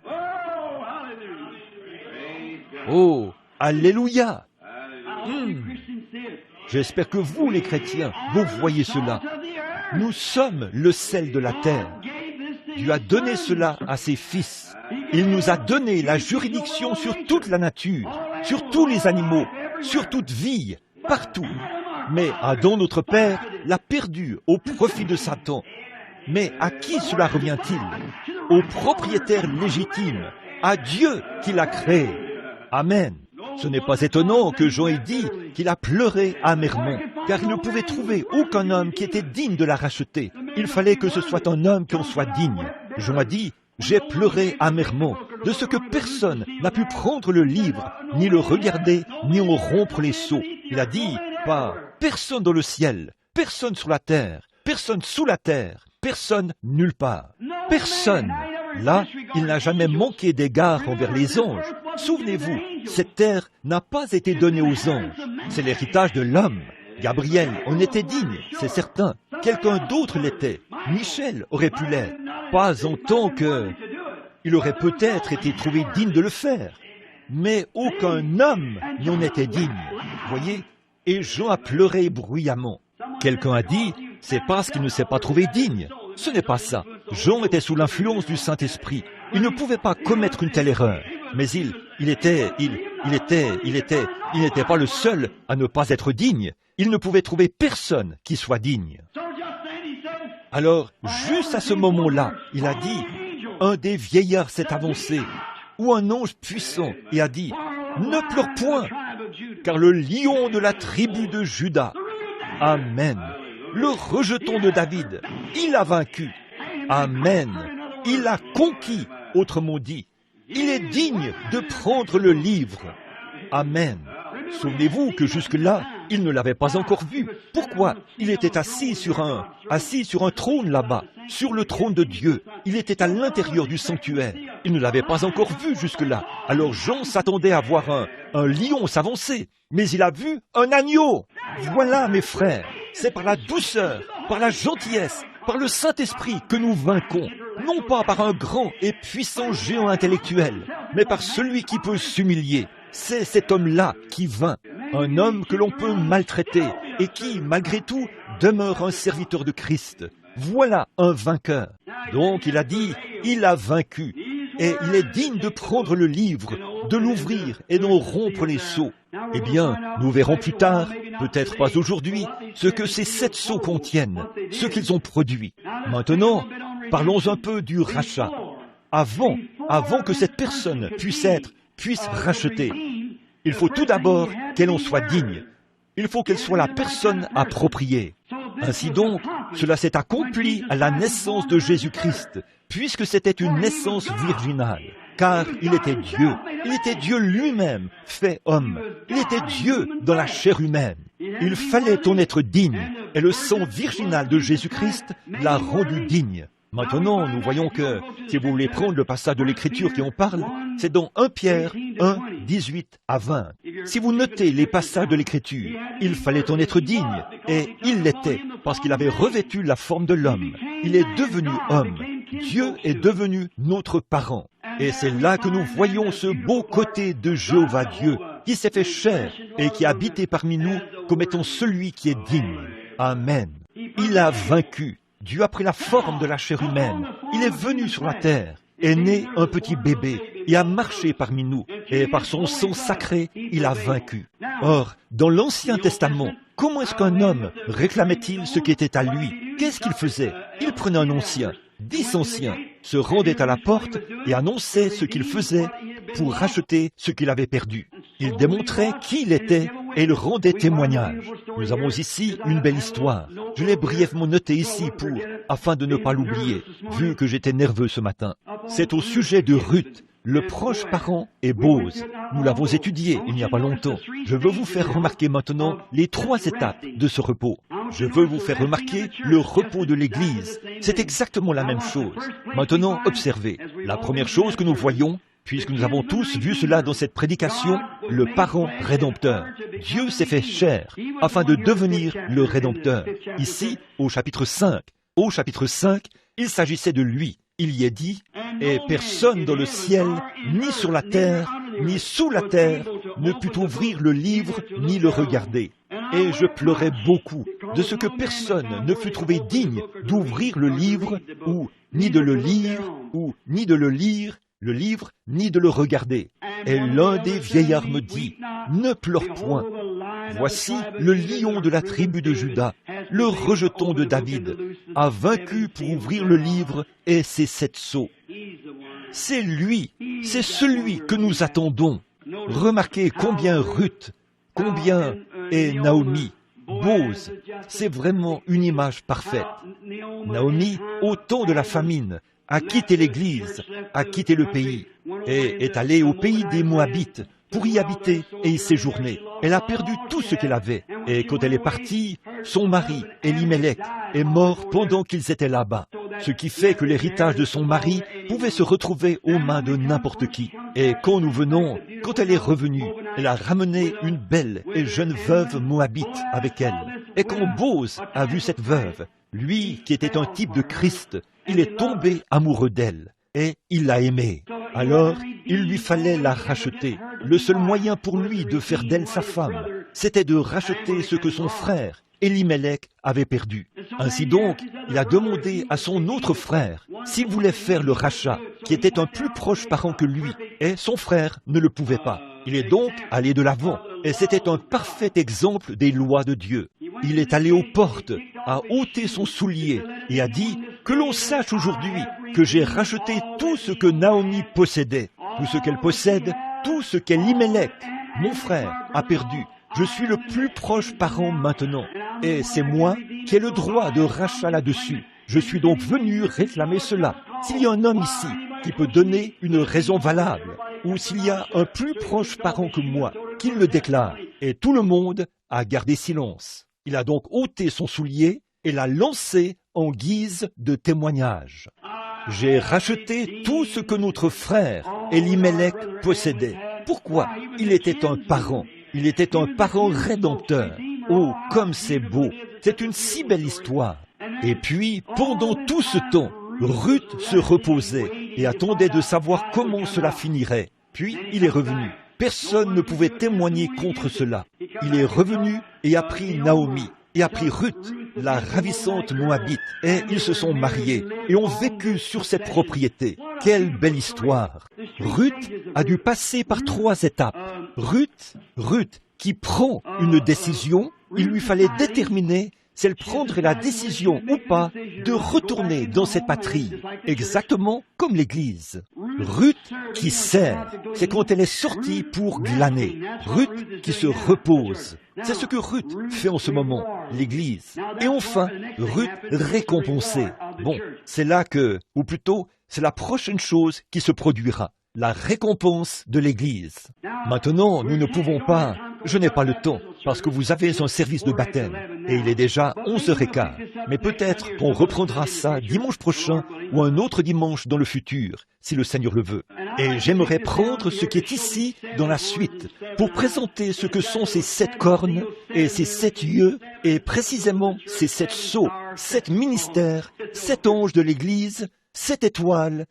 Oh, alléluia! J'espère que vous, les chrétiens, vous voyez cela. Nous sommes le sel de la terre. Dieu a donné cela à ses fils. Il nous a donné la juridiction sur toute la nature, sur tous les animaux, sur toute vie, partout. Mais Adam, notre Père, l'a perdu au profit de Satan. Mais à qui cela revient-il? Au propriétaire légitime, à Dieu qui l'a créé. Amen. Ce n'est pas étonnant que Jean ait dit qu'il a pleuré amèrement, car il ne pouvait trouver aucun homme qui était digne de la racheter. Il fallait que ce soit un homme qui en soit digne. Jean a dit, « J'ai pleuré amèrement, de ce que personne n'a pu prendre le livre, ni le regarder, ni en rompre les sceaux. » Il a dit, pas personne dans le ciel, personne sur la terre, personne sous la terre, personne nulle part. Personne. Là, il n'a jamais manqué d'égard envers les anges. Souvenez-vous, cette terre n'a pas été donnée aux anges. C'est l'héritage de l'homme. Gabriel en était digne, c'est certain. Quelqu'un d'autre l'était. Michel aurait pu l'être. Pas en tant que... Il aurait peut-être été trouvé digne de le faire. Mais aucun homme n'en était digne. Voyez? Et Jean a pleuré bruyamment. Quelqu'un a dit, c'est parce qu'il ne s'est pas trouvé digne. Ce n'est pas ça. Jean était sous l'influence du Saint-Esprit. Il ne pouvait pas commettre une telle erreur. Mais il n'était pas le seul à ne pas être digne. Il ne pouvait trouver personne qui soit digne. Alors, juste à ce moment-là, il a dit, un des vieillards s'est avancé, ou un ange puissant, et a dit, ne pleure point, car le lion de la tribu de Juda, Amen, le rejeton de David, il a vaincu. Amen. Il a conquis, autrement dit. Il est digne de prendre le livre. Amen. Souvenez-vous que jusque-là, il ne l'avait pas encore vu. Pourquoi? Il était assis sur un trône là-bas, sur le trône de Dieu. Il était à l'intérieur du sanctuaire. Il ne l'avait pas encore vu jusque-là. Alors Jean s'attendait à voir un lion s'avancer. Mais il a vu un agneau. Voilà, mes frères, c'est par la douceur, par la gentillesse, par le Saint-Esprit que nous vainquons. Non pas par un grand et puissant géant intellectuel, mais par celui qui peut s'humilier. C'est cet homme-là qui vainc, un homme que l'on peut maltraiter et qui, malgré tout, demeure un serviteur de Christ. Voilà un vainqueur. Donc il a dit, il a vaincu, et il est digne de prendre le livre, de l'ouvrir et d'en rompre les sceaux. Eh bien, nous verrons plus tard, peut-être pas aujourd'hui, ce que ces 7 sceaux contiennent, ce qu'ils ont produit. Maintenant, parlons un peu du rachat. Avant que cette personne puisse racheter, il faut tout d'abord qu'elle en soit digne. Il faut qu'elle soit la personne appropriée. Ainsi donc, cela s'est accompli à la naissance de Jésus-Christ, puisque c'était une naissance virginale. Car il était Dieu lui-même, fait homme. Il était Dieu dans la chair humaine. Il fallait en être digne, et le sang virginal de Jésus-Christ l'a rendu digne. Maintenant, nous voyons que, si vous voulez prendre le passage de l'Écriture qui en parle, c'est dans 1 Pierre 1, 18 à 20. Si vous notez les passages de l'Écriture, il fallait en être digne, et il l'était, parce qu'il avait revêtu la forme de l'homme. Il est devenu homme. Dieu est devenu notre parent. Et c'est là que nous voyons ce beau côté de Jéhovah Dieu, qui s'est fait chair et qui a habité parmi nous comme étant celui qui est digne. Amen. Il a vaincu. Dieu a pris la forme de la chair humaine. Il est venu sur la terre, est né un petit bébé et a marché parmi nous. Et par son sang sacré, il a vaincu. Or, dans l'Ancien Testament, comment est-ce qu'un homme réclamait-il ce qui était à lui? Qu'est-ce qu'il faisait? Il prenait un ancien, 10 anciens, se rendaient à la porte et annonçaient ce qu'il faisait pour racheter ce qu'il avait perdu. Il démontrait qui il était et il rendait témoignage. Nous avons ici une belle histoire. Je l'ai brièvement notée ici afin de ne pas l'oublier, vu que j'étais nerveux ce matin. C'est au sujet de Ruth, le proche parent et Bose. Nous l'avons étudié il n'y a pas longtemps. Je veux vous faire remarquer maintenant les 3 étapes de ce repos. Je veux vous faire remarquer le repos de l'Église. C'est exactement la même chose. Maintenant, observez. La première chose que nous voyons, puisque nous avons tous vu cela dans cette prédication, le parent rédempteur. Dieu s'est fait chair afin de devenir le rédempteur. Ici, au chapitre 5. Au chapitre 5, il s'agissait de lui. Il y est dit, « Et personne dans le ciel, ni sur la terre, ni sous la terre, ne put ouvrir le livre, ni le regarder. Et je pleurais beaucoup de ce que personne ne fut trouvé digne d'ouvrir le livre, ou ni de le lire, le livre, ni de le regarder. Et l'un des vieillards me dit, « Ne pleure point. Voici le lion de la tribu de Juda, le rejeton de David, a vaincu pour ouvrir le livre et ses 7 sceaux. » C'est lui, c'est celui que nous attendons. Remarquez combien Ruth, combien est Naomi, Bose, c'est vraiment une image parfaite. Naomi, au temps de la famine, a quitté l'Église, a quitté le pays, et est allée au pays des Moabites pour y habiter et y séjourner. Elle a perdu tout ce qu'elle avait, et quand elle est partie, son mari, Elimelech, est mort pendant qu'ils étaient là-bas, ce qui fait que l'héritage de son mari pouvait se retrouver aux mains de n'importe qui. Et quand nous venons, quand elle est revenue, elle a ramené une belle et jeune veuve moabite avec elle. Et quand Bose a vu cette veuve, lui qui était un type de Christ, il est tombé amoureux d'elle, et il l'a aimée. Alors, il lui fallait la racheter. Le seul moyen pour lui de faire d'elle sa femme, c'était de racheter ce que son frère, Elimelech, avait perdu. Ainsi donc, il a demandé à son autre frère s'il voulait faire le rachat, qui était un plus proche parent que lui, et son frère ne le pouvait pas. Il est donc allé de l'avant, et c'était un parfait exemple des lois de Dieu. Il est allé aux portes, a ôté son soulier, et a dit « Que l'on sache aujourd'hui que j'ai racheté tout ce que Naomi possédait, tout ce qu'elle possède, tout ce qu'Elimelech, mon frère, a perdu. Je suis le plus proche parent maintenant, et c'est moi qui ai le droit de rachat là-dessus. Je suis donc venu réclamer cela. s'il y a un homme ici qui peut donner une raison valable, ou s'il y a un plus proche parent que moi, qu'il le déclare. Et tout le monde a gardé silence. Il a donc ôté son soulier et l'a lancé en guise de témoignage. J'ai racheté tout ce que notre frère Elimelech possédait. Pourquoi? Il était un parent. Il était un parent rédempteur. Oh, comme c'est beau! C'est une si belle histoire. Et puis, pendant tout ce temps, Ruth se reposait et attendait de savoir comment cela finirait. Puis, il est revenu. Personne ne pouvait témoigner contre cela. Il est revenu et a pris Naomi, et a pris Ruth, la ravissante Moabite, et ils se sont mariés, et ont vécu sur cette propriété. Quelle belle histoire! Ruth a dû passer par 3 étapes. Ruth, qui prend une décision, il lui fallait déterminer si elle prendrait la décision ou pas de retourner dans cette patrie, exactement comme l'Église. Ruth qui sert, c'est quand elle est sortie pour glaner. Ruth qui se repose, c'est ce que Ruth fait en ce moment, l'Église. Et enfin, Ruth récompensée. Bon, c'est là que, ou plutôt, c'est la prochaine chose qui se produira, la récompense de l'Église. Maintenant, nous ne pouvons pas, je n'ai pas le temps, parce que vous avez un service de baptême, et il est déjà 11h15. Mais peut-être qu'on reprendra ça dimanche prochain ou un autre dimanche dans le futur, si le Seigneur le veut. Et j'aimerais prendre ce qui est ici dans la suite, pour présenter ce que sont ces 7 cornes et ces 7 yeux, et précisément ces 7 sceaux, 7 ministères, 7 anges de l'Église, 7 étoiles,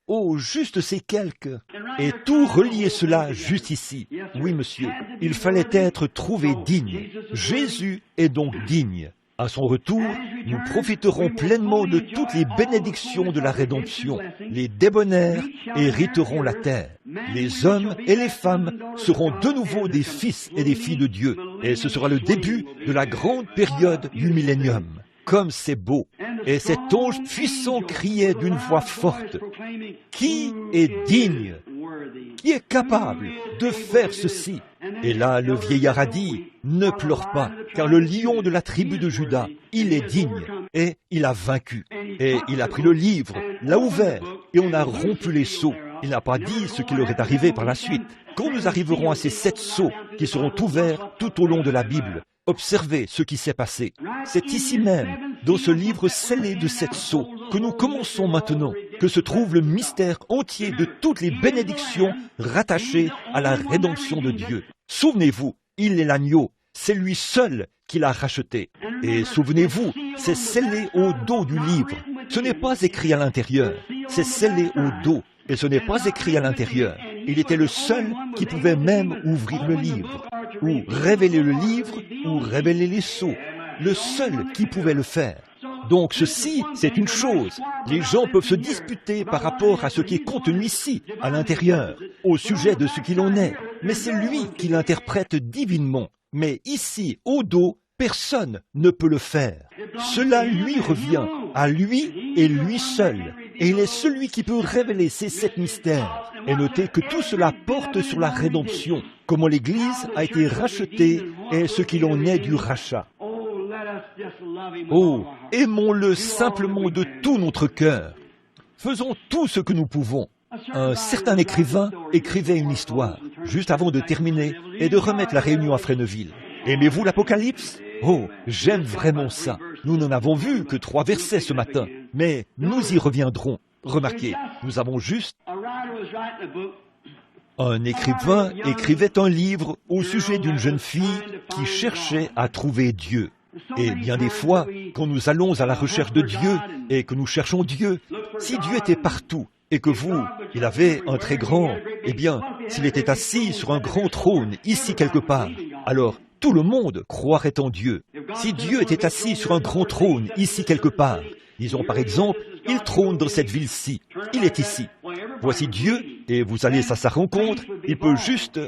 oh, juste ces quelques. Et tout relier cela juste ici. Oui, monsieur, il fallait être trouvé digne. Jésus est donc digne. À son retour, nous profiterons pleinement de toutes les bénédictions de la rédemption. Les débonnaires hériteront la terre. Les hommes et les femmes seront de nouveau des fils et des filles de Dieu. Et ce sera le début de la grande période du millénium. Comme c'est beau. Et cet ange puissant criait d'une voix forte, « Qui est digne? Qui est capable de faire ceci ?» Et là, le vieillard a dit, « Ne pleure pas, car le lion de la tribu de Juda, il est digne, et il a vaincu. » Et il a pris le livre, l'a ouvert, et on a rompu les sceaux. Il n'a pas dit ce qui leur est arrivé par la suite. Quand nous arriverons à ces 7 sceaux qui seront ouverts tout au long de la Bible, observez ce qui s'est passé. C'est ici même, dans ce livre scellé de 7 sceaux, que nous commençons maintenant, que se trouve le mystère entier de toutes les bénédictions rattachées à la rédemption de Dieu. Souvenez-vous, il est l'agneau, c'est lui seul qui l'a racheté. Et souvenez-vous, c'est scellé au dos du livre. Ce n'est pas écrit à l'intérieur, c'est scellé au dos, et ce n'est pas écrit à l'intérieur. Il était le seul qui pouvait même ouvrir le livre, ou révéler le livre, ou révéler les sceaux. Le seul qui pouvait le faire. Donc ceci, c'est une chose. Les gens peuvent se disputer par rapport à ce qui est contenu ici, à l'intérieur, au sujet de ce qu'il en est. Mais c'est lui qui l'interprète divinement. Mais ici, au dos, personne ne peut le faire. Cela lui revient, à lui et lui seul. Et il est celui qui peut révéler ces 7 mystères. Et notez que tout cela porte sur la rédemption, comment l'Église a été rachetée et ce qu'il en est du rachat. Oh, aimons-le simplement de tout notre cœur. Faisons tout ce que nous pouvons. Un certain écrivain écrivait une histoire, juste avant de terminer et de remettre la réunion à Fresneville. Aimez-vous l'Apocalypse? Oh, j'aime vraiment ça. Nous n'en avons vu que 3 versets ce matin, mais nous y reviendrons. Remarquez, nous avons juste... Un écrivain écrivait un livre au sujet d'une jeune fille qui cherchait à trouver Dieu. Et bien des fois, quand nous allons à la recherche de Dieu et que nous cherchons Dieu, si Dieu était partout et que vous, il avait un très grand, eh bien, s'il était assis sur un grand trône ici quelque part, alors tout le monde croirait en Dieu. Si Dieu était assis sur un grand trône ici quelque part, disons par exemple, il trône dans cette ville-ci, il est ici. Voici Dieu, et vous allez à sa rencontre, il peut juste...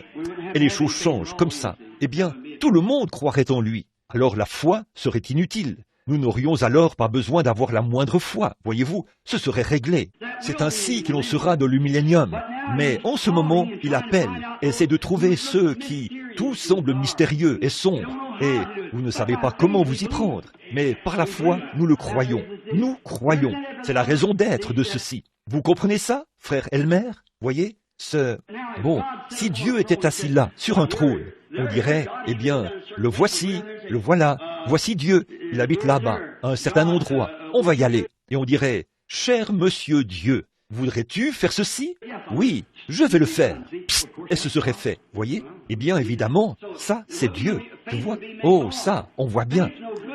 Et les choses changent comme ça. Eh bien, tout le monde croirait en lui. Alors la foi serait inutile. Nous n'aurions alors pas besoin d'avoir la moindre foi, voyez-vous, ce serait réglé. C'est ainsi que l'on sera dans le millénium. Mais en ce moment, il appelle, essaie de trouver ceux qui, tout semble mystérieux et sombre, et vous ne savez pas comment vous y prendre. Mais par la foi, nous le croyons. Nous croyons. C'est la raison d'être de ceci. Vous comprenez ça, frère Elmer? Voyez, Bon, si Dieu était assis là, sur un trône, on dirait, eh bien, le voici, le voilà, voici Dieu, il habite là-bas, à un certain endroit, on va y aller. Et on dirait, cher monsieur Dieu, voudrais-tu faire ceci? Oui, je vais le faire. Psst, et ce serait fait, voyez? Eh bien, évidemment, ça, c'est Dieu, tu vois? Oh, ça, on voit bien.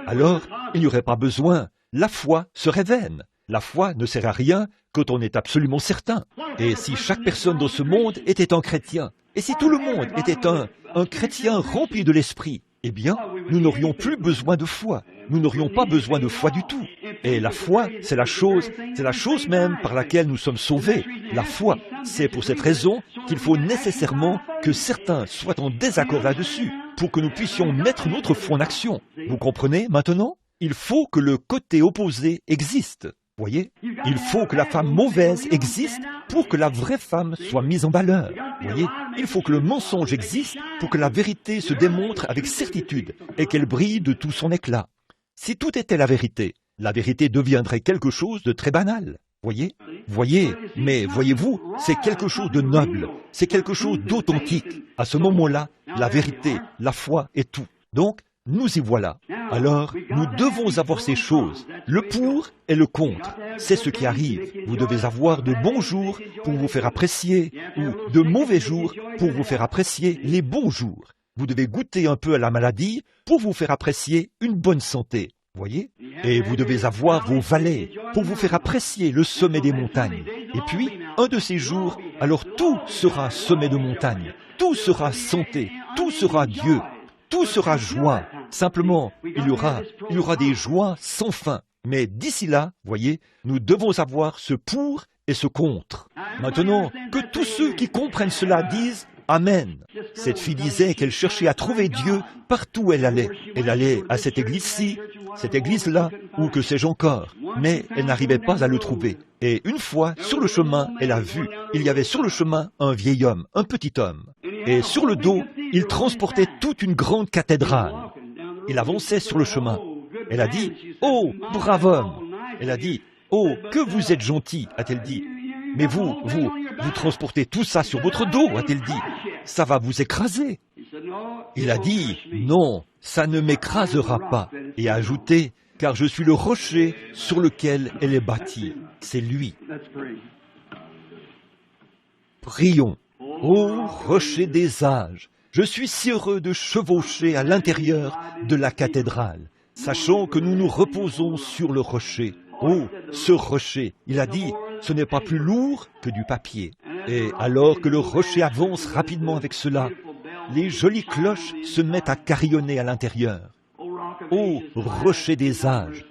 Alors, il n'y aurait pas besoin. La foi serait vaine. La foi ne sert à rien quand on est absolument certain. Et si chaque personne dans ce monde était un chrétien, et si tout le monde était un chrétien rempli de l'esprit, eh bien, nous n'aurions plus besoin de foi. Nous n'aurions pas besoin de foi du tout. Et la foi, c'est la chose même par laquelle nous sommes sauvés. La foi, c'est pour cette raison qu'il faut nécessairement que certains soient en désaccord là-dessus, pour que nous puissions mettre notre foi en action. Vous comprenez maintenant? Il faut que le côté opposé existe. Voyez, il faut que la femme mauvaise existe pour que la vraie femme soit mise en valeur. Voyez, il faut que le mensonge existe pour que la vérité se démontre avec certitude et qu'elle brille de tout son éclat. Si tout était la vérité deviendrait quelque chose de très banal. Voyez, mais voyez-vous, c'est quelque chose de noble, c'est quelque chose d'authentique. À ce moment-là, la vérité, la foi et tout. Donc, nous y voilà. Alors, nous devons avoir ces choses, le pour et le contre. C'est ce qui arrive. Vous devez avoir de bons jours pour vous faire apprécier, ou de mauvais jours pour vous faire apprécier les bons jours. Vous devez goûter un peu à la maladie pour vous faire apprécier une bonne santé. Voyez? Et vous devez avoir vos vallées pour vous faire apprécier le sommet des montagnes. Et puis, un de ces jours, alors tout sera sommet de montagne, tout sera santé, tout sera Dieu. Tout sera joie. Simplement, il y aura des joies sans fin. Mais d'ici là, voyez, nous devons avoir ce pour et ce contre. Maintenant, que tous ceux qui comprennent cela disent Amen. Cette fille disait qu'elle cherchait à trouver Dieu partout où elle allait. Elle allait à cette église-ci, cette église-là, ou que sais-je encore. Mais elle n'arrivait pas à le trouver. Et une fois, sur le chemin, elle a vu. Il y avait sur le chemin un vieil homme, un petit homme. Et sur le dos, il transportait toute une grande cathédrale. Il avançait sur le chemin. Elle a dit, « Oh, brave homme !» Elle a dit, « Oh, que vous êtes gentil !» a-t-elle dit. « Mais vous transportez tout ça sur votre dos !» a-t-elle dit. « Ça va vous écraser !» Il a dit, « Non, ça ne m'écrasera pas. » Et a ajouté, « Car je suis le rocher sur lequel elle est bâtie. C'est lui. » Prions. Ô rocher des âges, je suis si heureux de chevaucher à l'intérieur de la cathédrale, sachant que nous nous reposons sur le rocher. Oh, ce rocher, il a dit, ce n'est pas plus lourd que du papier. Et alors que le rocher avance rapidement avec cela, les jolies cloches se mettent à carillonner à l'intérieur. Ô rocher des âges,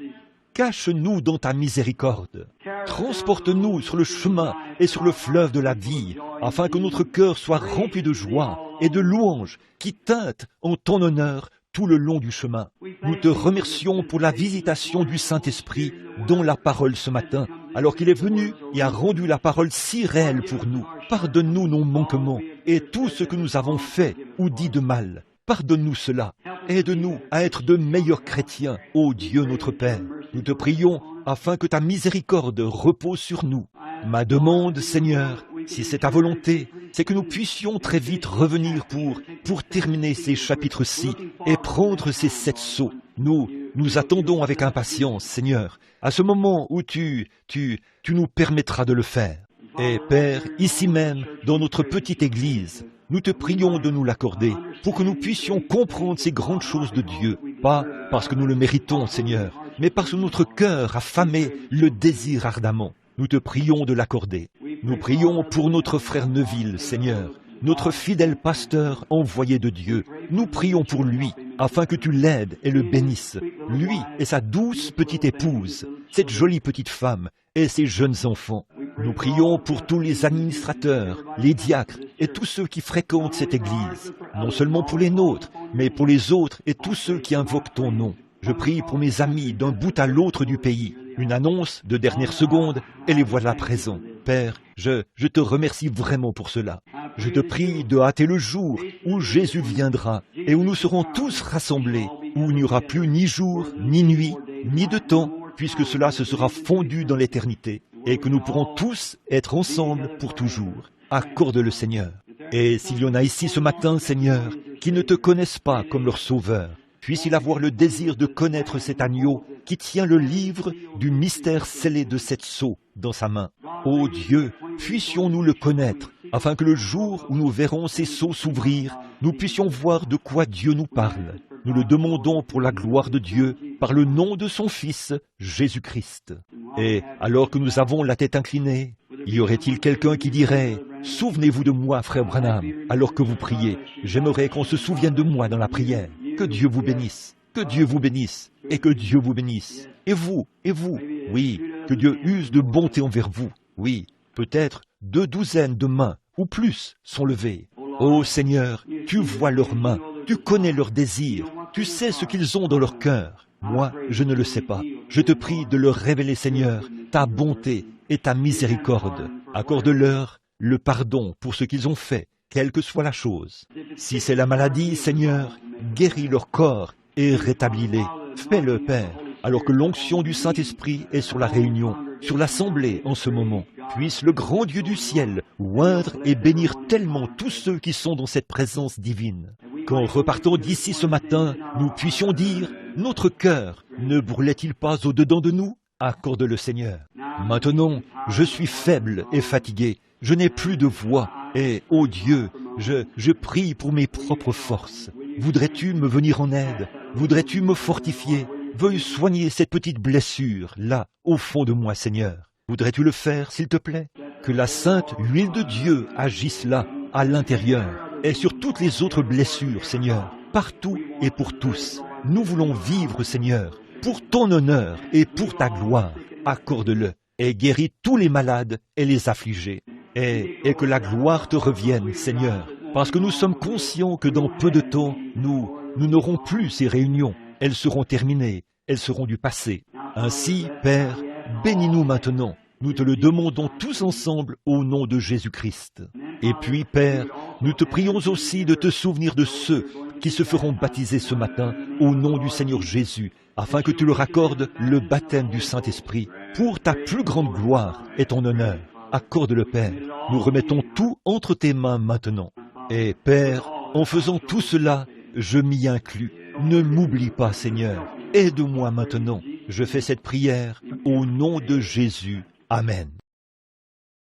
cache-nous dans ta miséricorde. Transporte-nous sur le chemin et sur le fleuve de la vie, afin que notre cœur soit rempli de joie et de louanges qui tintent en ton honneur tout le long du chemin. Nous te remercions pour la visitation du Saint-Esprit dont la parole ce matin, alors qu'il est venu et a rendu la parole si réelle pour nous. Pardonne-nous nos manquements et tout ce que nous avons fait ou dit de mal. Pardonne-nous cela. Aide-nous à être de meilleurs chrétiens, ô Dieu notre Père. Nous te prions afin que ta miséricorde repose sur nous. Ma demande, Seigneur, si c'est ta volonté, c'est que nous puissions très vite revenir pour terminer ces chapitres-ci et prendre ces 7 sceaux. Nous attendons avec impatience, Seigneur, à ce moment où tu nous permettras de le faire. Et Père, ici même, dans notre petite Église, nous te prions de nous l'accorder pour que nous puissions comprendre ces grandes choses de Dieu, pas parce que nous le méritons, Seigneur, mais parce que notre cœur affamé le désire ardemment. Nous te prions de l'accorder. Nous prions pour notre frère Neville, Seigneur, notre fidèle pasteur envoyé de Dieu. Nous prions pour lui, afin que tu l'aides et le bénisses, lui et sa douce petite épouse, cette jolie petite femme et ses jeunes enfants. Nous prions pour tous les administrateurs, les diacres et tous ceux qui fréquentent cette Église, non seulement pour les nôtres, mais pour les autres et tous ceux qui invoquent ton nom. Je prie pour mes amis d'un bout à l'autre du pays. Une annonce de dernière seconde, et les voilà présents. Père, je te remercie vraiment pour cela. Je te prie de hâter le jour où Jésus viendra et où nous serons tous rassemblés, où il n'y aura plus ni jour, ni nuit, ni de temps, puisque cela se sera fondu dans l'éternité, et que nous pourrons tous être ensemble pour toujours. Accorde-le, Seigneur. Et s'il y en a ici ce matin, Seigneur, qui ne te connaissent pas comme leur sauveur, puisse-il avoir le désir de connaître cet agneau qui tient le livre du mystère scellé de cette sceau dans sa main. Ô Dieu, puissions-nous le connaître, afin que le jour où nous verrons ces sceaux s'ouvrir, nous puissions voir de quoi Dieu nous parle. Nous le demandons pour la gloire de Dieu, par le nom de son Fils, Jésus-Christ. Et alors que nous avons la tête inclinée, y aurait-il quelqu'un qui dirait « Souvenez-vous de moi, frère Branham, alors que vous priez. J'aimerais qu'on se souvienne de moi dans la prière. Que Dieu vous bénisse, que Dieu vous bénisse, et que Dieu vous bénisse. Et vous, oui, que Dieu use de bonté envers vous. Oui, peut-être 2 douzaines de mains, ou plus, sont levées. Ô Seigneur, tu vois leurs mains, tu connais leurs désirs, tu sais ce qu'ils ont dans leur cœur. Moi, je ne le sais pas. Je te prie de leur révéler, Seigneur, ta bonté et ta miséricorde. Accorde-leur le pardon pour ce qu'ils ont fait, quelle que soit la chose. Si c'est la maladie, Seigneur, guéris leur corps et rétablis-les. Fais-le, Père, alors que l'onction du Saint-Esprit est sur la réunion, sur l'assemblée en ce moment. Puisse le grand Dieu du ciel oindre et bénir tellement tous ceux qui sont dans cette présence divine. Qu'en repartant d'ici ce matin, nous puissions dire, notre cœur ne brûlait-il pas au-dedans de nous? Accorde-le, Seigneur. Maintenant, je suis faible et fatigué, je n'ai plus de voix, et, ô Dieu, je prie pour mes propres forces. Voudrais-tu me venir en aide? Voudrais-tu me fortifier? Veuille soigner cette petite blessure, là, au fond de moi, Seigneur. Voudrais-tu le faire, s'il te plaît? Que la sainte huile de Dieu agisse là, à l'intérieur, et sur toutes les autres blessures, Seigneur, partout et pour tous. Nous voulons vivre, Seigneur, pour ton honneur et pour ta gloire. Accorde-le, et guéris tous les malades et les affligés. Et que la gloire te revienne, Seigneur, parce que nous sommes conscients que dans peu de temps, nous n'aurons plus ces réunions. Elles seront terminées, elles seront du passé. Ainsi, Père, bénis-nous maintenant. Nous te le demandons tous ensemble au nom de Jésus-Christ. Et puis, Père, nous te prions aussi de te souvenir de ceux qui se feront baptiser ce matin au nom du Seigneur Jésus, afin que tu leur accordes le baptême du Saint-Esprit pour ta plus grande gloire et ton honneur. Accorde-le, Père. Nous remettons tout entre tes mains maintenant. Et Père, en faisant tout cela, je m'y inclus. Ne m'oublie pas, Seigneur. Aide-moi maintenant. Je fais cette prière au nom de Jésus. Amen.